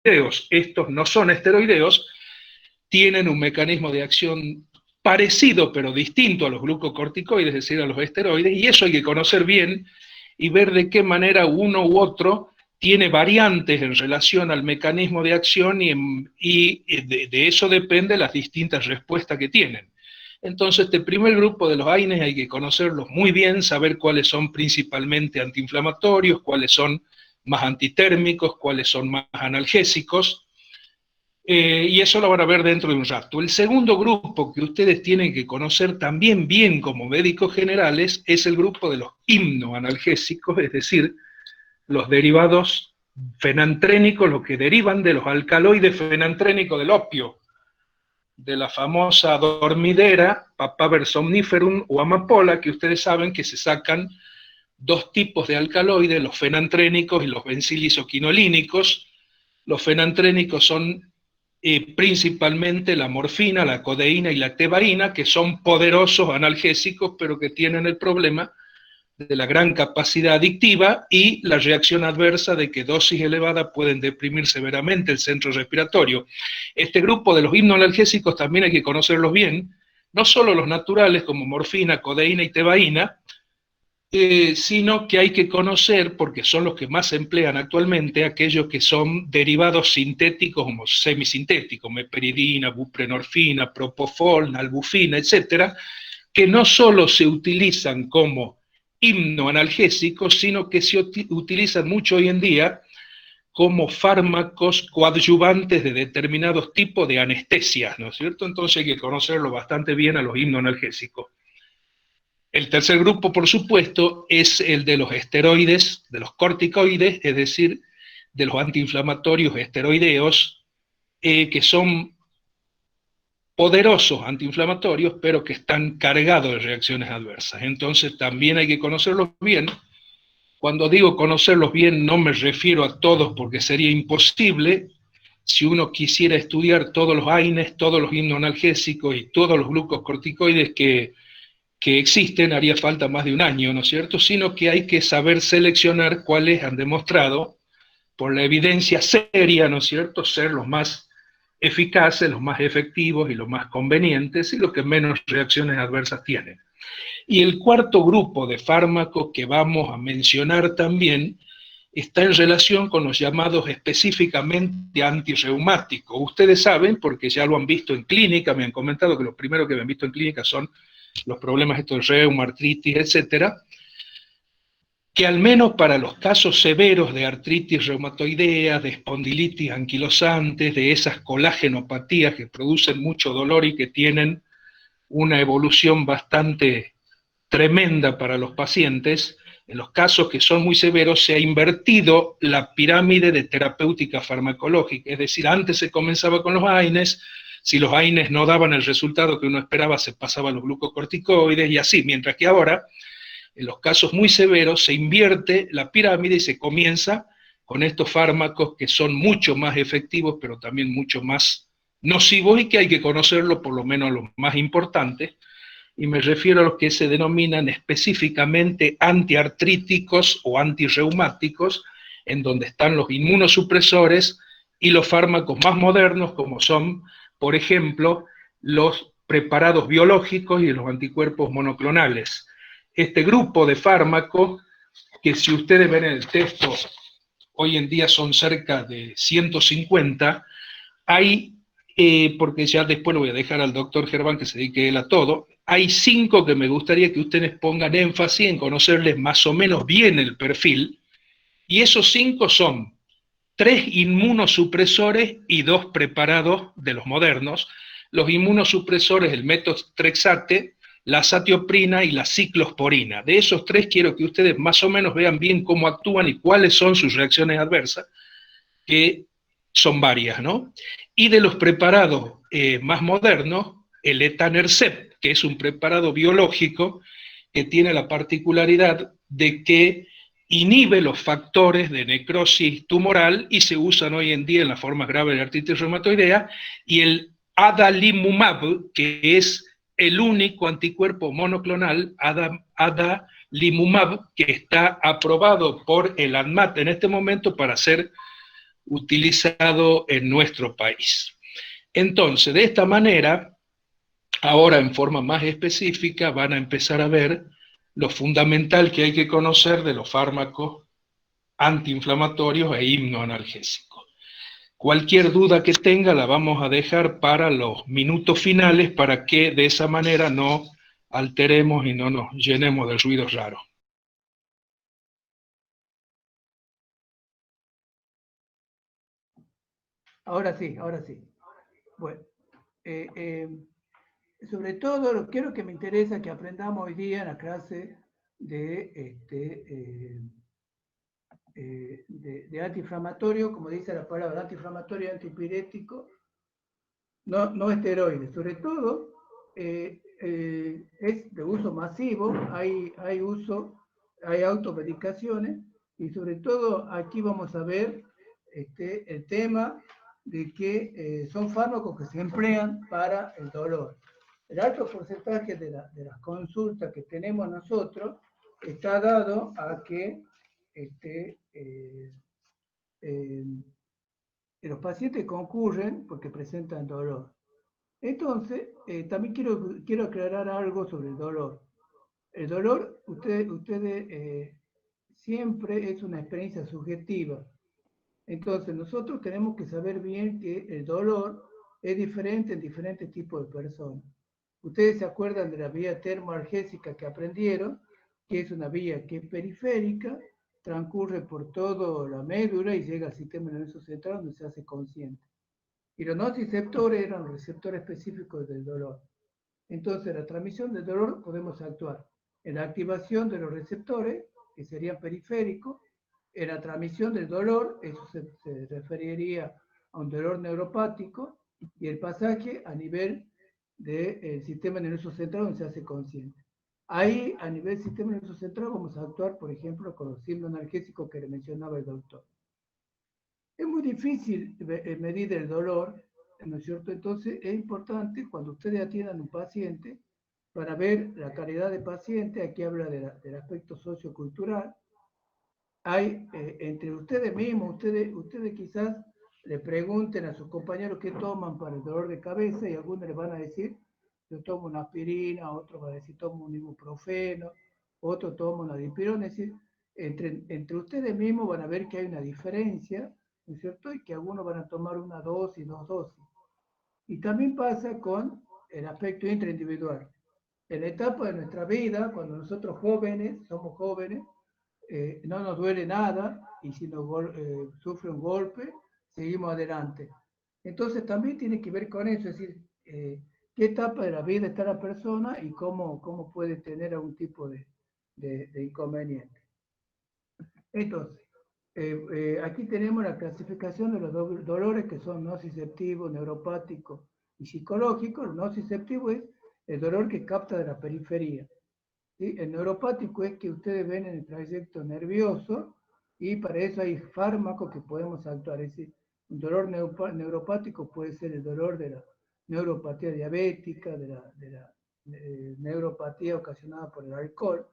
Estos no son esteroideos, tienen un mecanismo de acción parecido pero distinto a los glucocorticoides, es decir, a los esteroides, y eso hay que conocer bien y ver de qué manera uno u otro tiene variantes en relación al mecanismo de acción y de eso depende las distintas respuestas que tienen. Entonces, este primer grupo de los AINES hay que conocerlos muy bien, saber cuáles son principalmente antiinflamatorios, cuáles son más antitérmicos, cuáles son más analgésicos, y eso lo van a ver dentro de un rato. El segundo grupo que ustedes tienen que conocer también bien como médicos generales es el grupo de los hipnoanalgésicos, es decir, los derivados fenantrénicos, los que derivan de los alcaloides fenantrénicos del opio, de la famosa dormidera, Papaver somniferum o amapola, que ustedes saben que se sacan dos tipos de alcaloides, los fenantrénicos y los bencilisoquinolínicos. Los fenantrénicos son principalmente la morfina, la codeína y la tebaína, que son poderosos analgésicos, pero que tienen el problema de la gran capacidad adictiva y la reacción adversa de que dosis elevadas pueden deprimir severamente el centro respiratorio. Este grupo de los hipnoanalgésicos también hay que conocerlos bien, no solo los naturales como morfina, codeína y tebaína, sino que hay que conocer, porque son los que más se emplean actualmente, aquellos que son derivados sintéticos o semisintéticos, meperidina, buprenorfina, propofol, nalbufina, etcétera, que no solo se utilizan como hipnoanalgésicos, sino que se utilizan mucho hoy en día como fármacos coadyuvantes de determinados tipos de anestesias, ¿no es cierto? Entonces hay que conocerlo bastante bien a los hipnoanalgésicos. El tercer grupo, por supuesto, es el de los esteroides, de los corticoides, es decir, de los antiinflamatorios esteroideos, que son poderosos antiinflamatorios, pero que están cargados de reacciones adversas. Entonces también hay que conocerlos bien. Cuando digo conocerlos bien, no me refiero a todos porque sería imposible. Si uno quisiera estudiar todos los AINES, todos los hipnoanalgésicos y todos los glucocorticoides que existen, haría falta más de un año, ¿no es cierto? Sino que hay que saber seleccionar cuáles han demostrado, por la evidencia seria, ¿no es cierto?, ser los más eficaces, los más efectivos y los más convenientes y los que menos reacciones adversas tienen. Y el cuarto grupo de fármacos que vamos a mencionar también está en relación con los llamados específicamente antirreumáticos. Ustedes saben, porque ya lo han visto en clínica, me han comentado que los primeros que han visto en clínica son los problemas estos de reuma, artritis, etcétera, que al menos para los casos severos de artritis reumatoidea, de espondilitis anquilosantes, de esas colagenopatías que producen mucho dolor y que tienen una evolución bastante tremenda para los pacientes, en los casos que son muy severos se ha invertido la pirámide de terapéutica farmacológica, es decir, antes se comenzaba con los AINES, si los AINES no daban el resultado que uno esperaba, se pasaba a los glucocorticoides y así, mientras que ahora, en los casos muy severos, se invierte la pirámide y se comienza con estos fármacos que son mucho más efectivos, pero también mucho más nocivos y que hay que conocerlo, por lo menos los más importantes, y me refiero a los que se denominan específicamente antiartríticos o antirreumáticos, en donde están los inmunosupresores y los fármacos más modernos, como son, por ejemplo, los preparados biológicos y los anticuerpos monoclonales. Este grupo de fármacos, que si ustedes ven en el texto, hoy en día son cerca de 150, hay, porque ya después lo voy a dejar al doctor Germán que se dedique él a todo, hay 5 que me gustaría que ustedes pongan énfasis en conocerles más o menos bien el perfil, y esos 5 son 3 inmunosupresores y 2 preparados de los modernos. Los inmunosupresores, el metotrexate, la azatioprina y la ciclosporina. De esos 3 quiero que ustedes más o menos vean bien cómo actúan y cuáles son sus reacciones adversas, que son varias, ¿no? Y de los preparados más modernos, el etanercept, que es un preparado biológico que tiene la particularidad de que inhibe los factores de necrosis tumoral y se usan hoy en día en las formas graves de artritis reumatoidea, y el adalimumab, que es el único anticuerpo monoclonal, adalimumab, que está aprobado por el ANMAT en este momento para ser utilizado en nuestro país. Entonces, de esta manera, ahora en forma más específica van a empezar a ver lo fundamental que hay que conocer de los fármacos antiinflamatorios e hipnoanalgésicos. Cualquier duda que tenga la vamos a dejar para los minutos finales para que de esa manera no alteremos y no nos llenemos de ruidos raros. Ahora sí, ahora sí. Bueno, sobre todo lo quiero que me interesa que aprendamos hoy día en la clase de antiinflamatorio, como dice la palabra, antiinflamatorio y antipirético, no esteroides. Sobre todo, es de uso masivo, hay automedicaciones, y sobre todo aquí vamos a ver el tema de que son fármacos que se emplean para el dolor. El alto porcentaje de las consultas que tenemos nosotros está dado a que los pacientes concurren porque presentan dolor. Entonces, también quiero aclarar algo sobre el dolor. El dolor, ustedes siempre es una experiencia subjetiva. Entonces, nosotros tenemos que saber bien que el dolor es diferente en diferentes tipos de personas. Ustedes se acuerdan de la vía termoalgésica que aprendieron, que es una vía que es periférica, transcurre por toda la médula y llega al sistema nervioso central donde se hace consciente. Y los nociceptores eran los receptores específicos del dolor. Entonces, la transmisión del dolor podemos actuar en la activación de los receptores, que serían periféricos, en la transmisión del dolor, eso se referiría a un dolor neuropático, y el pasaje a nivel del sistema nervioso central donde se hace consciente. Ahí, a nivel del sistema nervioso central, vamos a actuar, por ejemplo, con los hipnoanalgésicos que le mencionaba el doctor. Es muy difícil medir el dolor, ¿no es cierto? Entonces es importante cuando ustedes atiendan a un paciente para ver la calidad de paciente, aquí habla del aspecto sociocultural. Hay entre ustedes mismos, ustedes quizás le pregunten a sus compañeros qué toman para el dolor de cabeza y algunos les van a decir, yo tomo una aspirina, otro va a decir, tomo un ibuprofeno, otro toma una dipirona, es decir, entre ustedes mismos van a ver que hay una diferencia, ¿no es cierto? Y que algunos van a tomar una dosis, dos dosis. Y también pasa con el aspecto intraindividual. En la etapa de nuestra vida, cuando nosotros somos jóvenes, no nos duele nada y si nos sufre un golpe, seguimos adelante. Entonces también tiene que ver con eso, es decir, qué etapa de la vida está la persona y cómo puede tener algún tipo de inconveniente. Entonces, aquí tenemos la clasificación de los dolores que son nociceptivos, neuropáticos y psicológicos. El nociceptivo es el dolor que capta de la periferia. ¿Sí? El neuropático es que ustedes ven en el trayecto nervioso y para eso hay fármacos que podemos actuar. Es decir, un dolor neuropático puede ser el dolor de la neuropatía diabética, de la neuropatía ocasionada por el alcohol,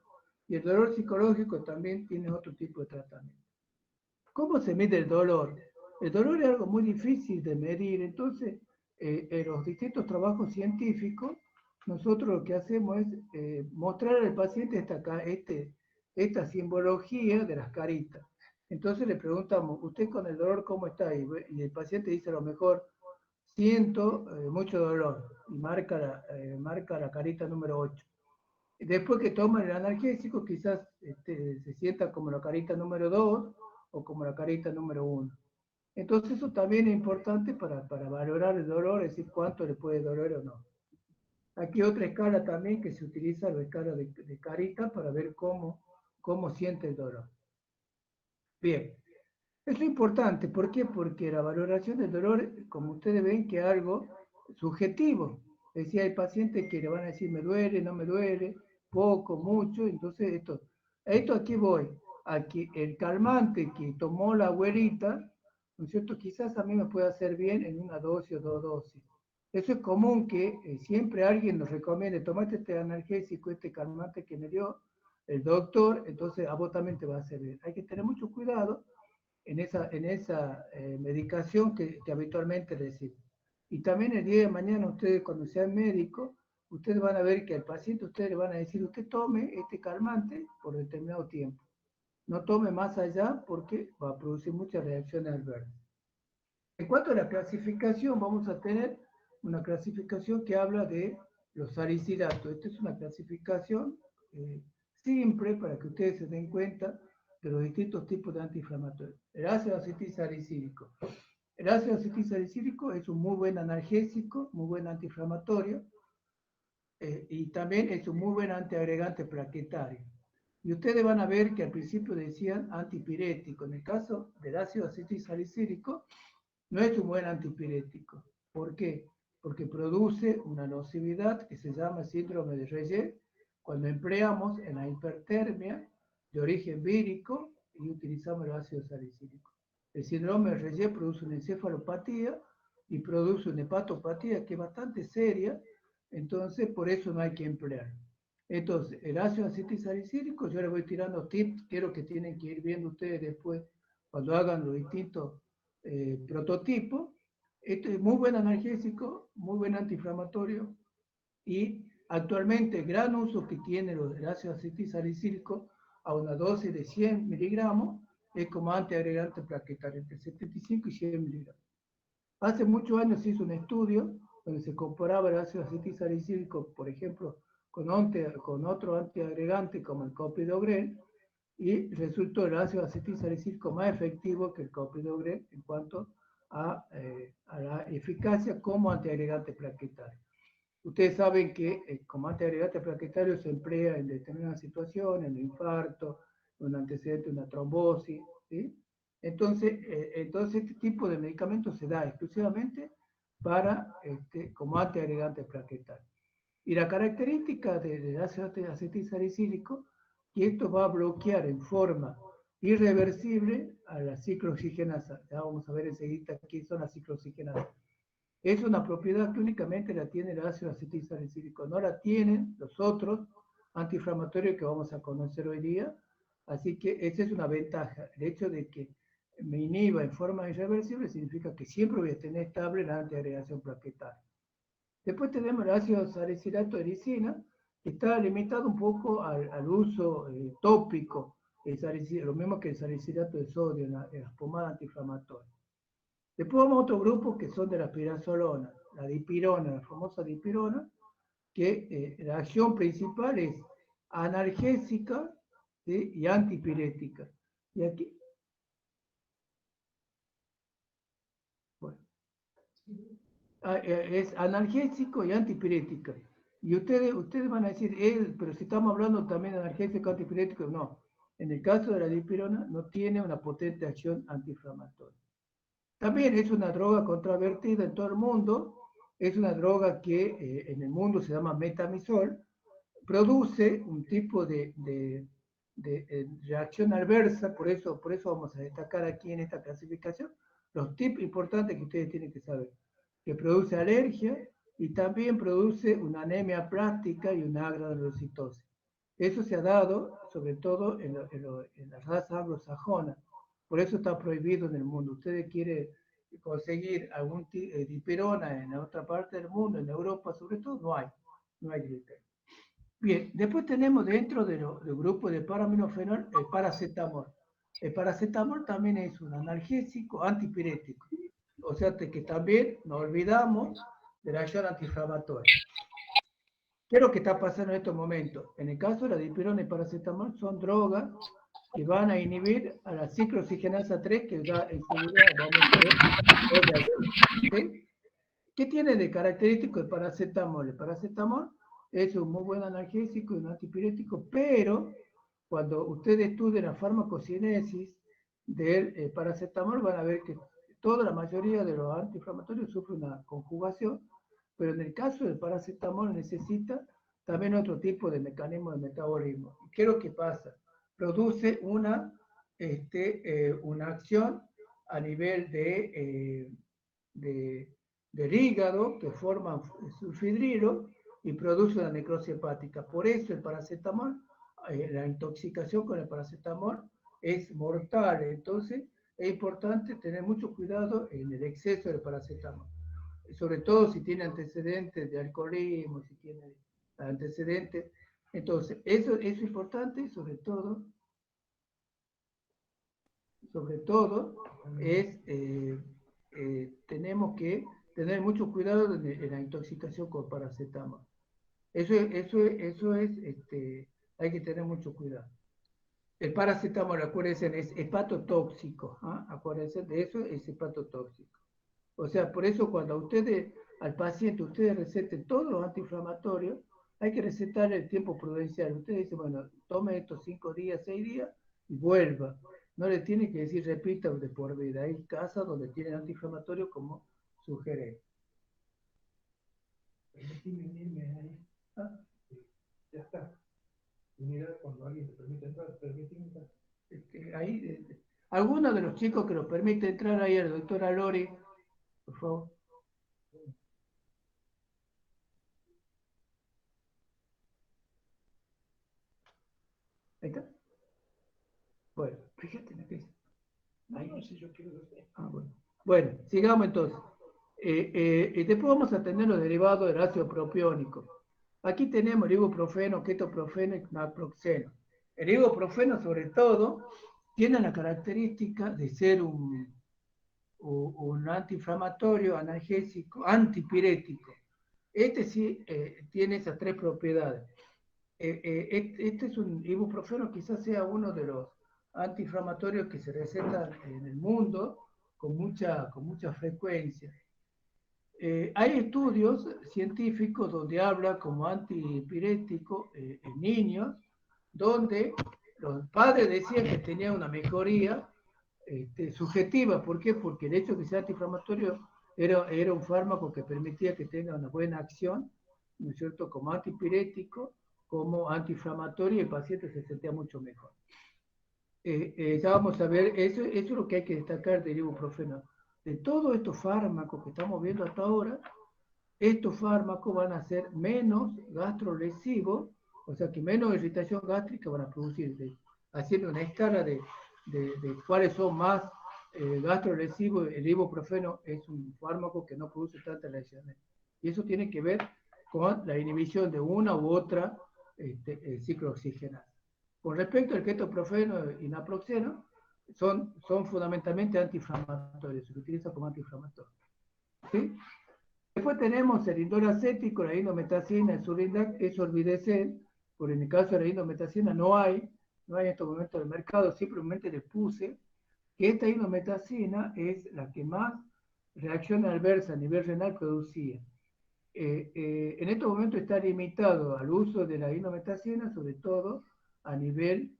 y el dolor psicológico también tiene otro tipo de tratamiento. ¿Cómo se mide el dolor? El dolor es algo muy difícil de medir, entonces en los distintos trabajos científicos nosotros lo que hacemos es mostrar al paciente esta simbología de las caritas. Entonces le preguntamos, ¿usted con el dolor cómo está? Y el paciente dice a lo mejor, siento mucho dolor, y marca la carita número 8. Después que toma el analgésico, quizás se sienta como la carita número 2 o como la carita número 1. Entonces eso también es importante para valorar el dolor, es decir, cuánto le puede doler o no. Aquí otra escala también que se utiliza, la escala de carita, para ver cómo siente el dolor. Bien, eso es importante. ¿Por qué? Porque la valoración del dolor, como ustedes ven, que es algo subjetivo. Es decir, hay pacientes que le van a decir, me duele, no me duele, poco, mucho. Entonces, esto aquí voy. Aquí el calmante que tomó la abuelita, ¿no es cierto? Quizás a mí me pueda hacer bien en una dosis o dos dosis. Eso es común que siempre alguien nos recomiende, tomate este analgésico, este calmante que me dio el doctor, entonces a vos también te va a hacer bien. Hay que tener mucho cuidado esa medicación que habitualmente reciben. Y también el día de mañana ustedes cuando sean médicos, ustedes van a ver que al paciente ustedes le van a decir, usted tome este calmante por determinado tiempo. No tome más allá porque va a producir muchas reacciones adversas. En cuanto a la clasificación, vamos a tener una clasificación que habla de los salicilatos. Esta es una clasificación simple para que ustedes se den cuenta de los distintos tipos de antiinflamatorios. El ácido acetilsalicílico. El ácido acetilsalicílico es un muy buen analgésico, muy buen antiinflamatorio, y también es un muy buen antiagregante plaquetario. Y ustedes van a ver que al principio decían antipirético. En el caso del ácido acetilsalicílico, no es un buen antipirético. ¿Por qué? Porque produce una nocividad que se llama síndrome de Reye cuando empleamos en la hipertermia de origen vírico y utilizamos el ácido salicílico. El síndrome de Reye produce una encefalopatía y produce una hepatopatía que es bastante seria, entonces por eso no hay que emplear. Entonces, el ácido acetilsalicílico, yo les voy tirando tips, quiero que tienen que ir viendo ustedes después cuando hagan los distintos prototipos. Este es muy buen analgésico, muy buen antiinflamatorio y actualmente el gran uso que tiene el ácido acetilsalicílico a una dosis de 100 miligramos es como antiagregante plaquetario, entre 75 y 100 miligramos. Hace muchos años se hizo un estudio donde se comparaba el ácido acetilsalicílico, por ejemplo, con otro antiagregante como el clopidogrel, y resultó el ácido acetilsalicílico más efectivo que el clopidogrel en cuanto a la eficacia como antiagregante plaquetario. Ustedes saben que como antiagregante plaquetario se emplea en determinadas situaciones, en un infarto, un antecedente de una trombosis, ¿sí? Entonces este tipo de medicamentos se da exclusivamente como antiagregante plaquetario. Y la característica del ácido acetilsalicílico, que esto va a bloquear en forma irreversible a la ciclooxigenasa. Ya vamos a ver enseguida qué son las ciclooxigenasas. Es una propiedad que únicamente la tiene el ácido acetilsalicílico, no la tienen los otros antiinflamatorios que vamos a conocer hoy día. Así que esa es una ventaja. El hecho de que me inhiba en forma irreversible significa que siempre voy a tener estable la antiagregación plaquetaria. Después tenemos el ácido salicilato de ericina, que está limitado un poco al uso tópico, lo mismo que el salicilato de sodio en las pomadas antiinflamatorias. Después vamos a otro grupo que son de la pirazolona, la dipirona, la famosa dipirona, que la acción principal es analgésica, ¿sí? Y antipirética. Y aquí, bueno, es analgésico y antipirética. Y ustedes van a decir, pero si estamos hablando también de analgésico antipirético, no. En el caso de la dipirona no tiene una potente acción antiinflamatoria. También es una droga controvertida en todo el mundo, es una droga que en el mundo se llama metamizol, produce un tipo de reacción adversa, por eso vamos a destacar aquí en esta clasificación los tips importantes que ustedes tienen que saber, que produce alergia y también produce una anemia plástica y una granulocitosis. Eso se ha dado sobre todo en la raza anglosajona, por eso está prohibido en el mundo. Ustedes quieren conseguir algún dipirona en otra parte del mundo, en Europa sobre todo, no hay dipirona. Bien, después tenemos dentro del grupo de paraminofenol el paracetamol. El paracetamol también es un analgésico antipirético, o sea que también nos olvidamos de la acción antiinflamatoria. ¿Qué es lo que está pasando en estos momentos? En el caso de la dipirona y paracetamol son drogas que van a inhibir a la ciclooxigenasa 3, que da enseguida vamos a ver. ¿Sí? ¿Qué tiene de característico el paracetamol? El paracetamol es un muy buen analgésico y un antipirético, pero cuando ustedes estudien la farmacocinesis del paracetamol van a ver que toda la mayoría de los antiinflamatorios sufren una conjugación, pero en el caso del paracetamol necesita también otro tipo de mecanismo de metabolismo. ¿Qué es lo que pasa? Produce una acción a nivel del hígado que forma sulfidrilo y produce una necrosis hepática. Por eso el paracetamol, la intoxicación con el paracetamol es mortal. Entonces, es importante tener mucho cuidado en el exceso de paracetamol, sobre todo si tiene antecedentes de alcoholismo, si tiene antecedentes. Entonces, eso es importante, sobre todo es, tenemos que tener mucho cuidado en la intoxicación con paracetamol. Eso es, hay que tener mucho cuidado. El paracetamol, acuérdense, es hepatotóxico. ¿Ah? Acuérdense de eso, es hepatotóxico. O sea, por eso cuando ustedes, al paciente, ustedes receten todos los antiinflamatorios, hay que recetar el tiempo prudencial. Ustedes dicen, bueno, tome estos 5 días, 6 días y vuelva. No le tiene que decir repita de por vida. Hay casos donde tienen antiinflamatorios como sugerente. Ah, ya está. Mira, cuando alguien te permite entrar, ahí, algunos de los chicos que nos permite entrar ahí, el doctor Alori, por favor. Ahí está. Bueno, fíjate en la que ahí no sé, yo quiero ver. Ah, bueno. Bueno, sigamos entonces. Y después vamos a tener los derivados del ácido propiónico. Aquí tenemos el ibuprofeno, ketoprofeno y naproxeno. El ibuprofeno, sobre todo, tiene la característica de ser un antiinflamatorio, analgésico, antipirético. Este sí tiene esas tres propiedades. Este es un ibuprofeno, quizás sea uno de los antiinflamatorios que se recetan en el mundo con mucha frecuencia. Hay estudios científicos donde habla como antipirético en niños, donde los padres decían que tenía una mejoría subjetiva. ¿Por qué? Porque el hecho de que sea antiinflamatorio era un fármaco que permitía que tenga una buena acción, ¿no es cierto?, como antipirético, como antiinflamatorio, y el paciente se sentía mucho mejor. Ya vamos a ver, eso es lo que hay que destacar del ibuprofeno. De todos estos fármacos que estamos viendo hasta ahora, estos fármacos van a ser menos gastrolesivos, o sea que menos irritación gástrica van a producir, haciendo una escala de cuáles son más gastrolesivos. El ibuprofeno es un fármaco que no produce tantas lesiones. Y eso tiene que ver con la inhibición de una u otra ciclo oxigenasa. Con respecto al ketoprofeno y naproxeno, son fundamentalmente antiinflamatorios, se utilizan como antiinflamatorios. ¿Sí? Después tenemos el indol acético, la indometacina, el surindac, es Orbidecel, porque en el caso de la indometacina no hay en estos momentos del mercado, simplemente les puse que esta indometacina es la que más reacción adversa a nivel renal producía. En estos momentos está limitado al uso de la indometacina, sobre todo a nivel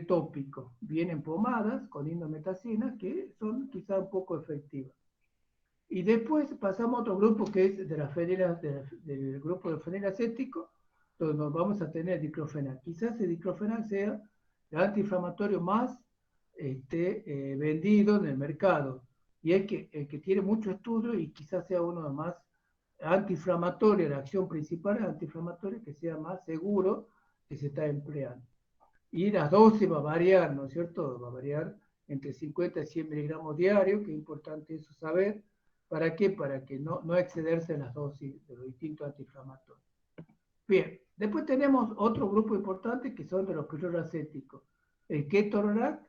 tópico. Vienen pomadas con indometacina que son quizá un poco efectivas. Y después pasamos a otro grupo que es del grupo de fenilacético, donde nos vamos a tener diclofenac. Quizás el diclofenac sea el antiinflamatorio más vendido en el mercado. Y el que tiene mucho estudio y quizás sea uno de los más antiinflamatorios, la acción principal es antiinflamatoria, que sea más seguro que se está empleando. Y la dosis va a variar, ¿no es cierto? Va a variar entre 50 y 100 miligramos diarios, que es importante eso saber. ¿Para qué? Para que no excederse en las dosis de los distintos antiinflamatorios. Bien, después tenemos otro grupo importante que son de los piroacéticos. El ketorolac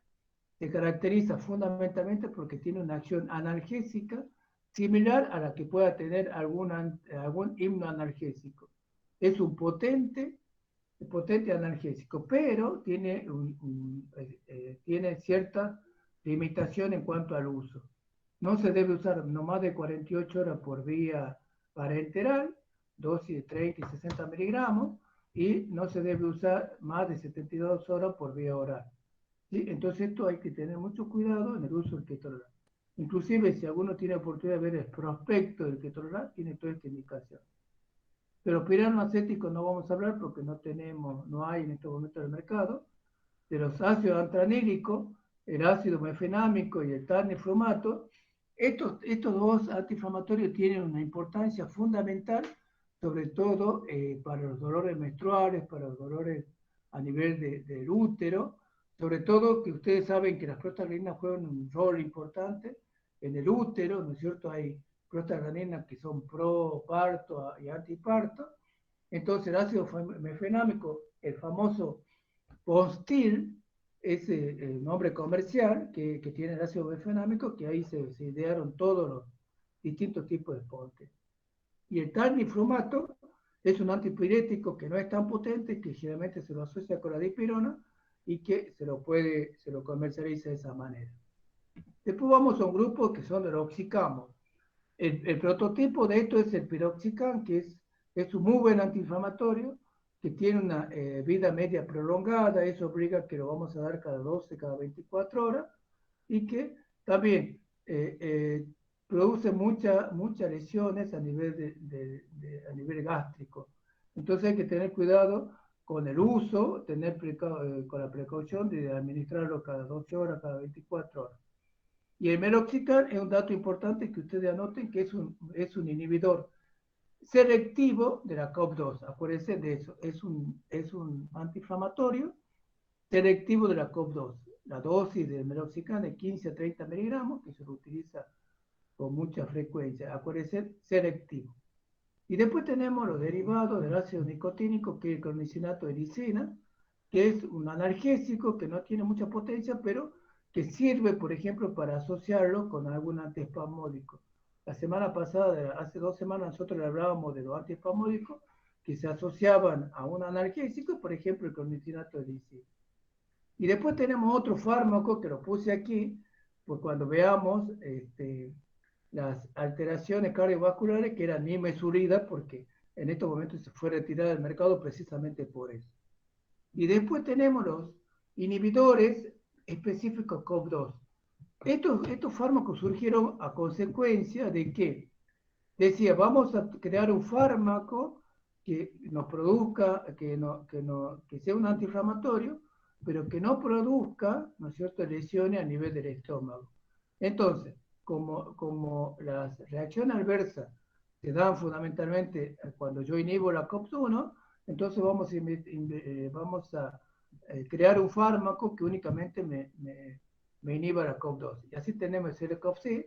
se caracteriza fundamentalmente porque tiene una acción analgésica similar a la que pueda tener algún himnoanalgésico. Es un potente analgésico, pero tiene cierta limitación en cuanto al uso. No se debe usar no más de 48 horas por vía parenteral, dosis de 30 y 60 miligramos, y no se debe usar más de 72 horas por vía oral. ¿Sí? Entonces esto hay que tener mucho cuidado en el uso del ketorolac. Inclusive si alguno tiene oportunidad de ver el prospecto del ketorolac, tiene toda esta indicación. Pero pirano acético no vamos a hablar porque no hay en este momento en el mercado. De los ácidos antranílicos, el ácido mefenámico y el tarneflumato, estos dos antiinflamatorios tienen una importancia fundamental, sobre todo para los dolores menstruales, para los dolores a nivel del útero, Sobre todo que ustedes saben que las prostaglandinas juegan un rol importante en el útero, ¿no es cierto? Hay prostaglandinas que son pro parto y antiparto. Entonces el ácido mefenámico, el famoso Postil, es el nombre comercial que tiene el ácido mefenámico, que ahí se idearon todos los distintos tipos de Postil. Y el tarnifrumato es un antipirético que no es tan potente, que generalmente se lo asocia con la dipirona y que se lo comercializa de esa manera. Después vamos a un grupo que son los oxicamos. El prototipo de esto es el piroxicam, que es un muy buen antiinflamatorio, que tiene una vida media prolongada, eso obliga que lo vamos a dar cada 12, cada 24 horas, y que también produce muchas lesiones a nivel, a nivel gástrico. Entonces hay que tener cuidado con el uso, con la precaución de administrarlo cada 12 horas, cada 24 horas. Y el meroxicam es un dato importante que ustedes anoten, que es un inhibidor selectivo de la COP2. Acuérdense de eso, es un antiinflamatorio selectivo de la COP2. La dosis de meroxicam de 15 a 30 miligramos, que se lo utiliza con mucha frecuencia. Acuérdense, selectivo. Y después tenemos los derivados del ácido nicotínico, que es el clornicinato de lisina, que es un analgésico que no tiene mucha potencia, pero que sirve, por ejemplo, para asociarlo con algún antiespasmódico. La semana pasada, hace 2 semanas, nosotros le hablábamos de los antiespasmódicos que se asociaban a un analgésico, por ejemplo, el clornicinato de lisina. Y después tenemos otro fármaco que lo puse aquí, pues cuando veamos las alteraciones cardiovasculares, que eran nimesulida, porque en estos momentos se fue retirada del mercado precisamente por eso. Y después tenemos los inhibidores específicos COP2. Estos fármacos surgieron a consecuencia de que decía, vamos a crear un fármaco que nos produzca, que sea un antiinflamatorio, pero que no produzca, ¿no es cierto?, lesiones a nivel del estómago. Entonces, como las reacciones adversas se dan fundamentalmente cuando yo inhibo la COP1, entonces vamos a crear un fármaco que únicamente me inhiba la COP2. Y así tenemos el COP6,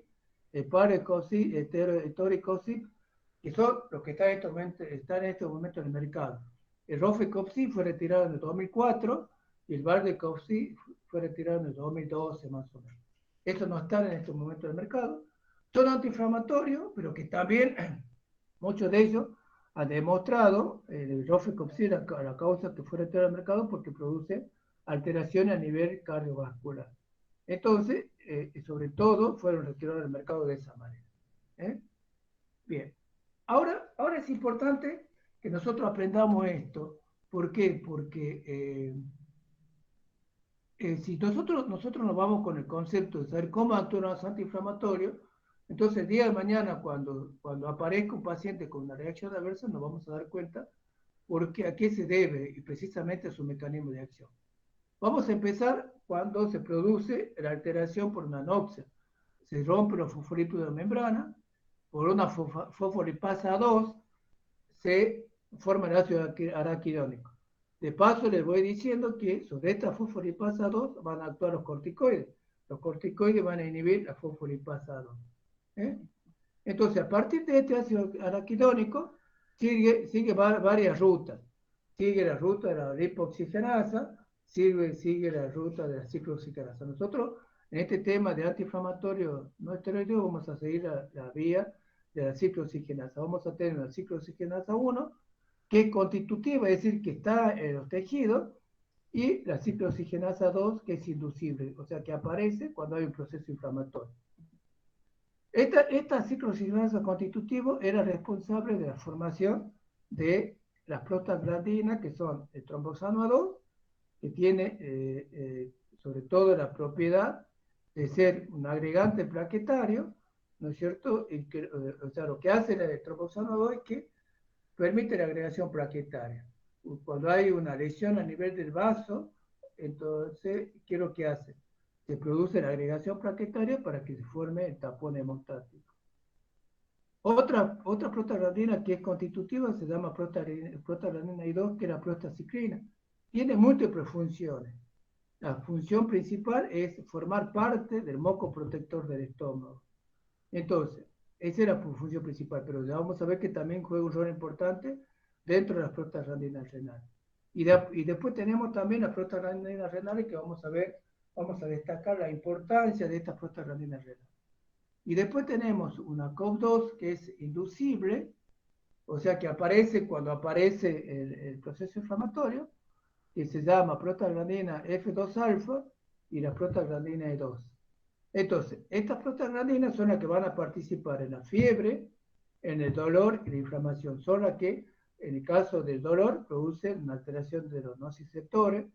el Parecosib, el Toricosib, que son los que están en este momento en el mercado. El Rofecoxib fue retirado en el 2004 y el Valdecoxib fue retirado en el 2012 más o menos. Estos no están en este momento en el mercado. Son antiinflamatorios, pero que también muchos de ellos han demostrado el Rofecoxib la causa que fue retirado al mercado porque produce alteraciones a nivel cardiovascular. Entonces, sobre todo, fueron retirados del mercado de esa manera. Bien. Ahora es importante que nosotros aprendamos esto. ¿Por qué? Porque si nosotros nos vamos con el concepto de saber cómo actúan los antiinflamatorios, entonces el día de mañana, cuando aparezca un paciente con una reacción adversa, nos vamos a dar cuenta a qué se debe y precisamente a su mecanismo de acción. Vamos a empezar cuando se produce la alteración por una anoxia. Se rompe los fosfolípidos de la membrana, por una fosfolipasa 2 se forma el ácido araquidónico. De paso les voy diciendo que sobre esta fosfolipasa 2 van a actuar los corticoides. Los corticoides van a inhibir la fosfolipasa 2. Entonces, a partir de este ácido araquidónico, sigue varias rutas. Sigue la ruta de la lipoxigenasa, sigue la ruta de la ciclooxigenasa. Nosotros, en este tema de antiinflamatorio no esteroideo, vamos a seguir la vía de la ciclooxigenasa. Vamos a tener la ciclooxigenasa 1, que es constitutiva, es decir, que está en los tejidos, y la ciclooxigenasa 2, que es inducible, o sea, que aparece cuando hay un proceso inflamatorio. Esta ciclooxigenasa constitutiva era responsable de la formación de las prostaglandinas, que son el tromboxano A2, que tiene sobre todo la propiedad de ser un agregante plaquetario, ¿no es cierto? O sea, lo que hace el tromboxano A2 es que permite la agregación plaquetaria. Cuando hay una lesión a nivel del vaso, entonces, ¿qué es lo que hace? Se produce la agregación plaquetaria para que se forme el tapón hemostático. Otra prostaglandina que es constitutiva se llama prostaglandina I2, que es la prostaciclina. Tiene múltiples funciones. la función principal es formar parte del moco protector del estómago. Entonces, esa es la función principal, pero ya vamos a ver que también juega un rol importante dentro de las prostaglandinas renales. Y después tenemos también las prostaglandinas renales que vamos a ver, vamos a destacar la importancia de estas prostaglandinas renales. Y después tenemos una COP2 que es inducible, o sea que aparece cuando aparece el proceso inflamatorio, que se llama prostaglandina F2-alfa y la prostaglandina E2. Entonces, estas prostaglandinas son las que van a participar en la fiebre, en el dolor y la inflamación. Son las que, en el caso del dolor, producen una alteración de los nociceptores.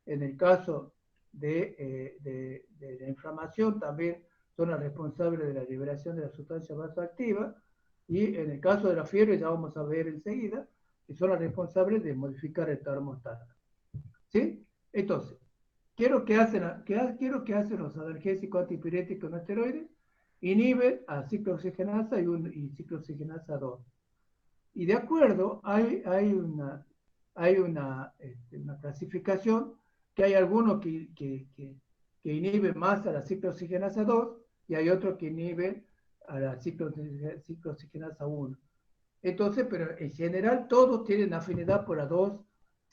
En el caso de la inflamación, también son las responsables de la liberación de la sustancia vasoactiva. Y en el caso de la fiebre, ya vamos a ver enseguida, que son las responsables de modificar el termostato. ¿Sí? Entonces, ¿qué es lo que hacen los analgésicos antipiréticos no esteroides? Inhiben a ciclooxigenasa y ciclooxigenasa 2. Y de acuerdo, hay una clasificación que hay algunos que inhiben más a la ciclooxigenasa 2 y hay otros que inhiben a la ciclooxigenasa 1. Entonces, pero en general todos tienen afinidad por las dos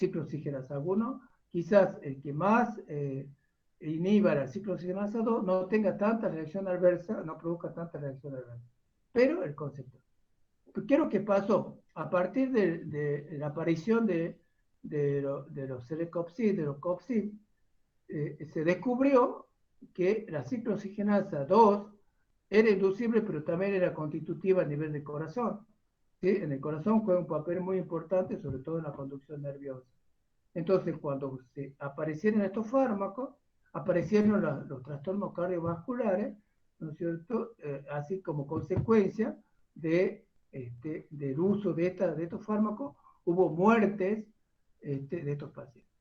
ciclooxigenasa 1. Quizás el que más inhiba la ciclooxigenasa 2 no tenga tanta reacción adversa, no produzca tanta reacción adversa. Pero el concepto. ¿Qué es lo que pasó? A partir de la aparición de los Celecoxib, de los Coxib, se descubrió que la ciclooxigenasa 2 era inducible, pero también era constitutiva a nivel del corazón. ¿Sí? En el corazón juega un papel muy importante, sobre todo en la conducción nerviosa. Entonces, cuando se aparecieron estos fármacos, aparecieron los trastornos cardiovasculares, ¿no es cierto? Así como consecuencia del uso de estos fármacos, hubo muertes de estos pacientes.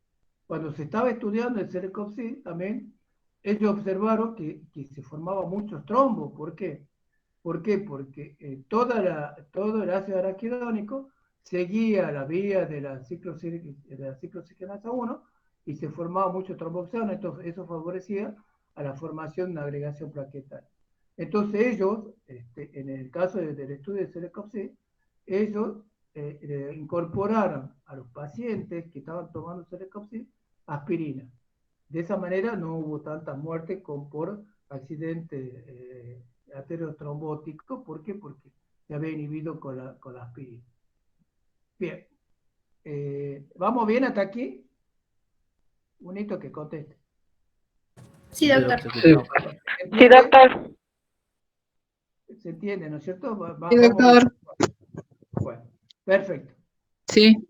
Cuando se estaba estudiando el Celecoxib, también ellos observaron que se formaban muchos trombos. ¿Por qué? ¿Por qué? Porque todo el ácido araquidónico seguía la vía de la ciclooxigenasa 1 y se formaba mucho tromboxano, entonces eso favorecía a la formación de una agregación plaquetaria. Entonces ellos, en el caso del estudio de Celecoxib, ellos incorporaron a los pacientes que estaban tomando Celecoxib aspirina. De esa manera no hubo tantas muertes como por accidente arteriotrombótico. ¿Por qué? Porque se había inhibido con la aspirina. Bien. ¿Vamos bien hasta aquí? Un hito que conteste. Sí, doctor. Sí, Sí, doctor. ¿Se entiende, no es cierto? Sí, doctor. Bueno, perfecto. Sí.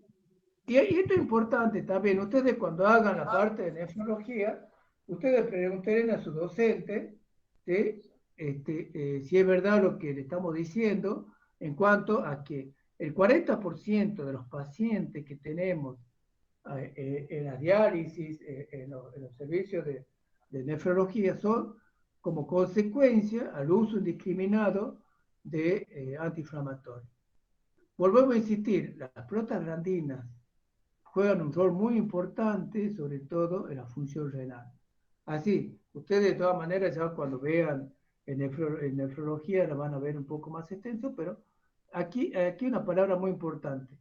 Y esto es importante también. Ustedes cuando hagan la parte de nefrología, ustedes pregunten a su docente, ¿sí? Si es verdad lo que le estamos diciendo en cuanto a que el 40% de los pacientes que tenemos en la diálisis, en los servicios de nefrología, son como consecuencia al uso indiscriminado de antiinflamatorios. Volvemos a insistir, las prostaglandinas juegan un rol muy importante, sobre todo en la función renal. Así, ustedes de todas maneras ya cuando vean en nefrología la van a ver un poco más extenso, pero aquí una palabra muy importante.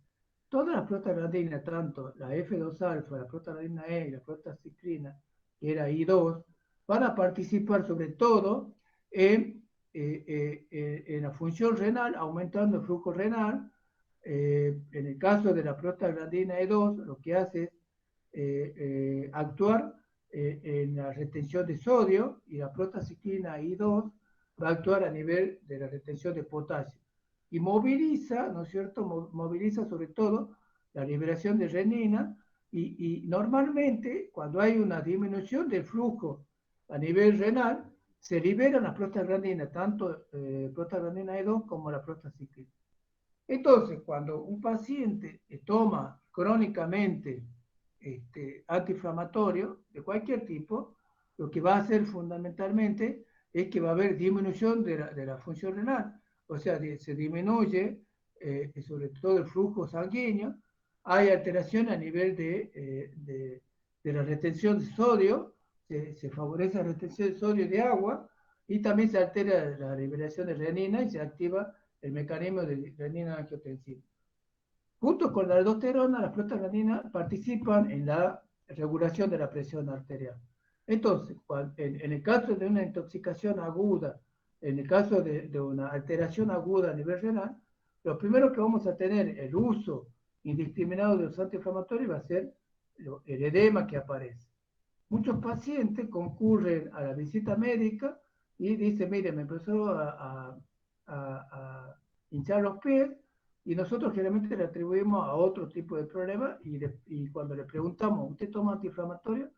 Todas las prostaglandinas, tanto la F2-alfa, la prostaglandina E y la prostaciclina, que era I2, van a participar sobre todo en la función renal, aumentando el flujo renal. En el caso de la prostaglandina E2, lo que hace es actuar en la retención de sodio, y la prostaciclina I2 va a actuar a nivel de la retención de potasio. Y moviliza, ¿no es cierto? Moviliza sobre todo la liberación de renina, y normalmente cuando hay una disminución del flujo a nivel renal, se liberan las prostaglandinas, tanto prostaglandina E2 como la prostaciclina. Entonces, cuando un paciente toma crónicamente antiinflamatorio de cualquier tipo, lo que va a hacer fundamentalmente es que va a haber disminución de la función renal. O sea, se disminuye sobre todo el flujo sanguíneo, hay alteración a nivel de de la retención de sodio, se favorece la retención de sodio y de agua, y también se altera la liberación de renina y se activa el mecanismo de renina-angiotensina. Junto con la aldosterona, las prostaglandinas participan en la regulación de la presión arterial. Entonces, en el caso de una intoxicación aguda, en el caso de una alteración aguda a nivel renal, lo primero que vamos a tener, el uso indiscriminado de los antiinflamatorios, va a ser el edema que aparece. Muchos pacientes concurren a la visita médica y dicen, mire, me empezó a hinchar los pies, y nosotros generalmente le atribuimos a otro tipo de problema, y cuando le preguntamos, ¿usted toma antiinflamatorio?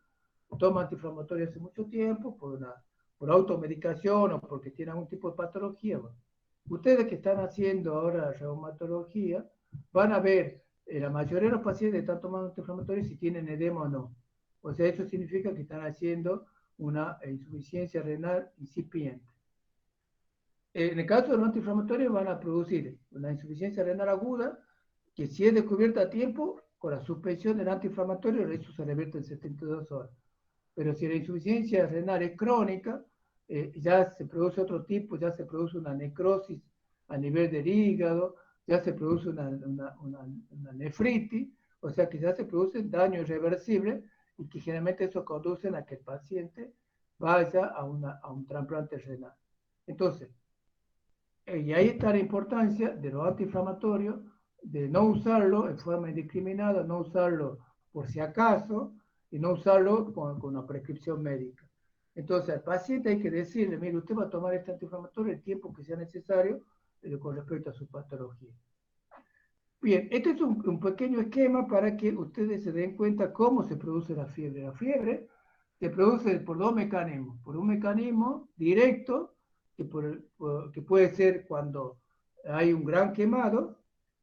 Toma antiinflamatorio hace mucho tiempo por automedicación o porque tiene algún tipo de patología. Bueno, ustedes que están haciendo ahora reumatología van a ver, la mayoría de los pacientes están tomando antiinflamatorios si tienen edema o no. O sea, eso significa que están haciendo una insuficiencia renal incipiente. En el caso de los antiinflamatorios van a producir una insuficiencia renal aguda que, si es descubierta a tiempo, con la suspensión del antiinflamatorio, eso se revierte en 72 horas. Pero si la insuficiencia renal es crónica, ya se produce otro tipo, ya se produce una necrosis a nivel del hígado, ya se produce una nefritis, o sea que ya se produce daño irreversible, y que generalmente eso conduce a que el paciente vaya a un trasplante renal. Entonces, y ahí está la importancia de los antiinflamatorios, de no usarlo en forma indiscriminada, no usarlo por si acaso, y no usarlo con una prescripción médica. Entonces, al paciente hay que decirle, mire, usted va a tomar este antiinflamatorio el tiempo que sea necesario con respecto a su patología. Bien, este es un pequeño esquema para que ustedes se den cuenta cómo se produce la fiebre. La fiebre se produce por dos mecanismos. Por un mecanismo directo, que puede ser cuando hay un gran quemado,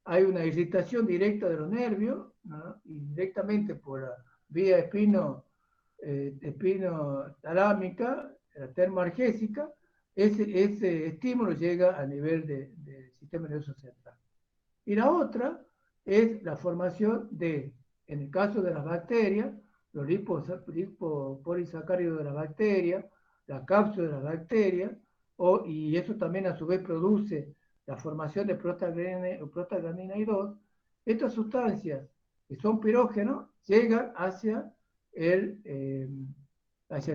hay una irritación directa de los nervios, ¿no? Y directamente por la vía espinotalámica, la termoalgésica, ese estímulo llega a nivel del sistema nervioso central. Y la otra es la formación de, en el caso de las bacterias, los lipopolisacáridos de la bacteria, la cápsula de la bacteria, y eso también a su vez produce la formación de prostaglandina I2. Estas sustancias, que son pirógenos, llegan hacia el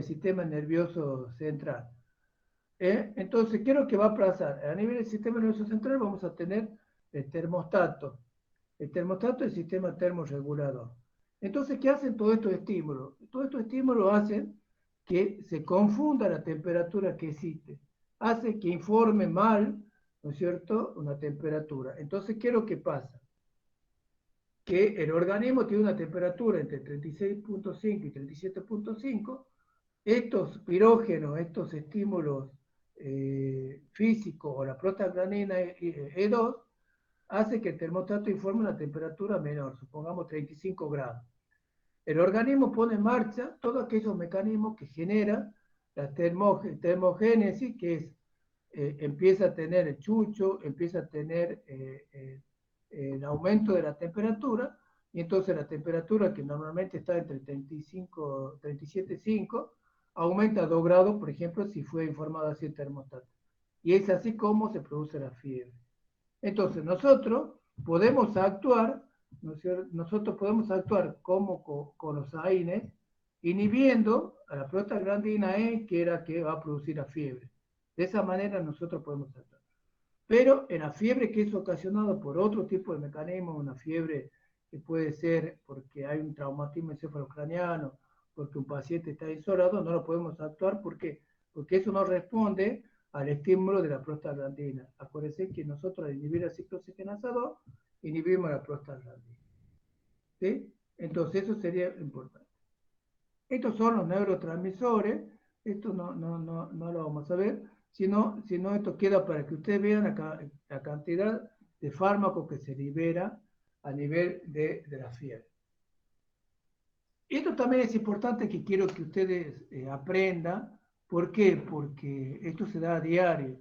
sistema nervioso central. Entonces, ¿qué es lo que va a pasar? A nivel del sistema nervioso central vamos a tener el termostato. El termostato es el sistema termorregulador. Entonces, ¿qué hacen todos estos estímulos? Todos estos estímulos hacen que se confunda la temperatura que existe. Hace que informe mal, ¿no es cierto?, una temperatura. Entonces, ¿qué es lo que pasa? Que el organismo tiene una temperatura entre 36.5 y 37.5. Estos pirógenos, estos estímulos físicos, o la prostaglandina E2, hace que el termostato informe una temperatura menor, supongamos 35 grados. El organismo pone en marcha todos aquellos mecanismos que generan la termogénesis, que es, empieza a tener el chucho, empieza a tener el aumento de la temperatura, y entonces la temperatura, que normalmente está entre 35 y 37.5, aumenta a 2 grados, por ejemplo, si fue informado así el termostato. Y es así como se produce la fiebre. Entonces, nosotros podemos actuar, ¿no es cierto? Nosotros podemos actuar como con los AINES, inhibiendo a la prostaglandina E, que era que va a producir la fiebre. De esa manera nosotros podemos actuar. Pero en la fiebre que es ocasionada por otro tipo de mecanismo, una fiebre que puede ser porque hay un traumatismo encefalocraniano, porque un paciente está isolado, no lo podemos actuar. ¿Por qué? Porque eso no responde al estímulo de la prostaglandina. Acuérdense que nosotros, al inhibir el ciclo oxigenasa 2, inhibimos la prostaglandina. ¿Sí? Entonces eso sería importante. Estos son los neurotransmisores. Esto no lo vamos a ver, sino esto queda para que ustedes vean la cantidad de fármacos que se libera a nivel de la fiebre. Esto también es importante, que quiero que ustedes aprendan. ¿Por qué? Porque esto se da a diario.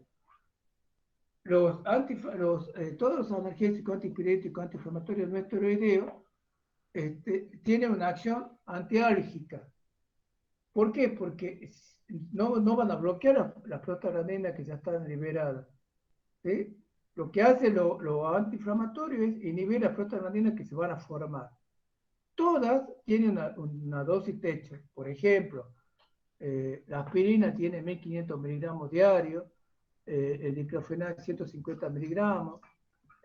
Todos los analgésicos, antipiréticos, antiinflamatorios no esteroideos, tiene una acción antiálgica. ¿Por qué? Porque no van a bloquear las prostaglandinas que ya están liberadas. ¿Sí? Lo que hace lo antiinflamatorio es inhibir las prostaglandinas que se van a formar. Todas tienen una dosis techo. Por ejemplo, la aspirina tiene 1500 miligramos diarios, el diclofenac 150 miligramos,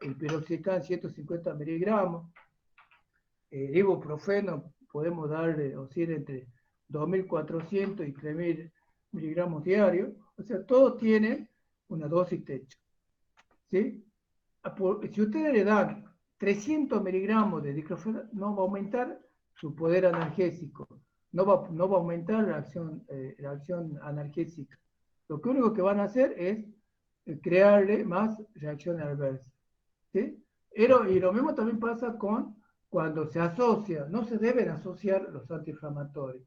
el piroxicam 150 miligramos, el ibuprofeno podemos darle, oscila entre 2400 y 3000 miligramos diarios, o sea, todos tienen una dosis techo. ¿Sí? Si ustedes le dan 300 miligramos de diclofenac, no va a aumentar su poder analgésico, no va a aumentar la acción analgésica. Lo único que van a hacer es crearle más reacciones adversas. ¿Sí? Y lo mismo también pasa con cuando se asocia, no se deben asociar los antiinflamatorios.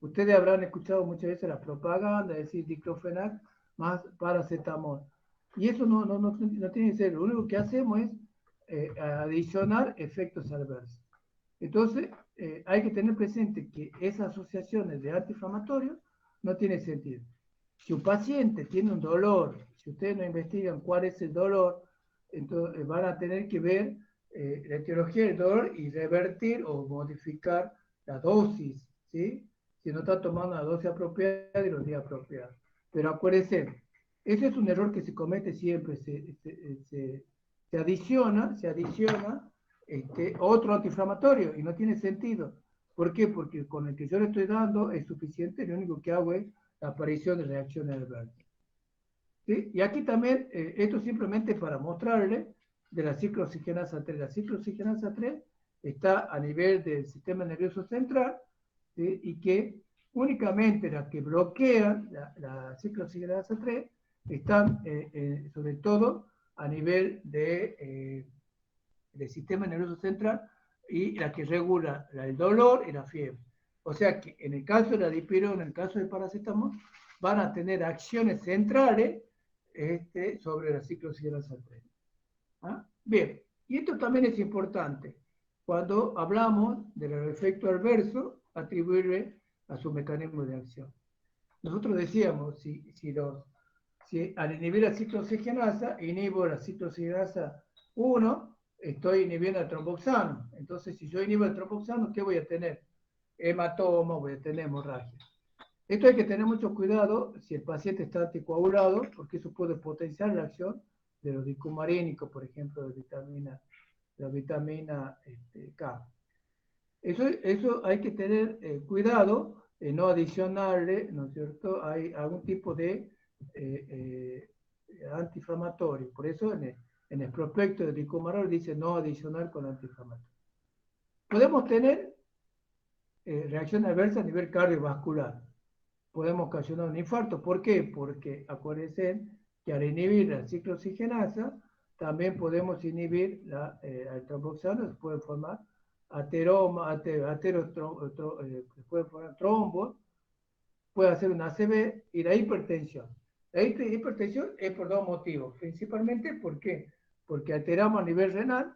Ustedes habrán escuchado muchas veces la propaganda, decir diclofenac más paracetamol. Y eso no tiene que ser. Lo único que hacemos es adicionar efectos adversos. Entonces, hay que tener presente que esas asociaciones de antiinflamatorios no tienen sentido. Si un paciente tiene un dolor, si ustedes no investigan cuál es el dolor, entonces van a tener que ver la etiología del dolor y revertir o modificar la dosis, ¿sí? Si no está tomando la dosis apropiada y los días apropiados. Pero acuérdense, ese es un error que se comete siempre, se adiciona otro antiinflamatorio y no tiene sentido. ¿Por qué? Porque con el que yo le estoy dando es suficiente, lo único que hago es la aparición de reacciones adversas. ¿Sí? Y aquí también, esto simplemente para mostrarle de la ciclooxigenasa 3. La ciclooxigenasa 3 está a nivel del sistema nervioso central, ¿sí? Y que únicamente las que bloquean la ciclooxigenasa 3 están sobre todo a nivel del sistema nervioso central y la que regula el dolor y la fiebre. O sea que en el caso de la dipirona, en el caso del paracetamol, van a tener acciones centrales sobre la ciclooxigenasa 3. ¿Ah? Bien, y esto también es importante cuando hablamos del efecto adverso, atribuirle a su mecanismo de acción. Nosotros decíamos, si al inhibir la ciclooxigenasa, inhibo la ciclooxigenasa 1, estoy inhibiendo el tromboxano. Entonces, si yo inhibo el tromboxano, ¿qué voy a tener? Hematoma, voy a tener hemorragia. Esto hay que tener mucho cuidado si el paciente está anticoagulado, porque eso puede potenciar la acción de los dicumarínicos, por ejemplo, de la vitamina K. Eso hay que tener cuidado, no adicionarle, ¿no es cierto?, hay algún tipo de antiinflamatorio. Por eso en el prospecto de dicumarol dice no adicionar con antiinflamatorio. Podemos tener reacción adversa a nivel cardiovascular. Podemos ocasionar un infarto. ¿Por qué? Porque acuérdense que al inhibir la ciclooxigenasa, también podemos inhibir el tromboxano, se puede formar puede formar trombos, puede hacer una ACV y la hipertensión. La hipertensión es por dos motivos, principalmente porque alteramos a nivel renal,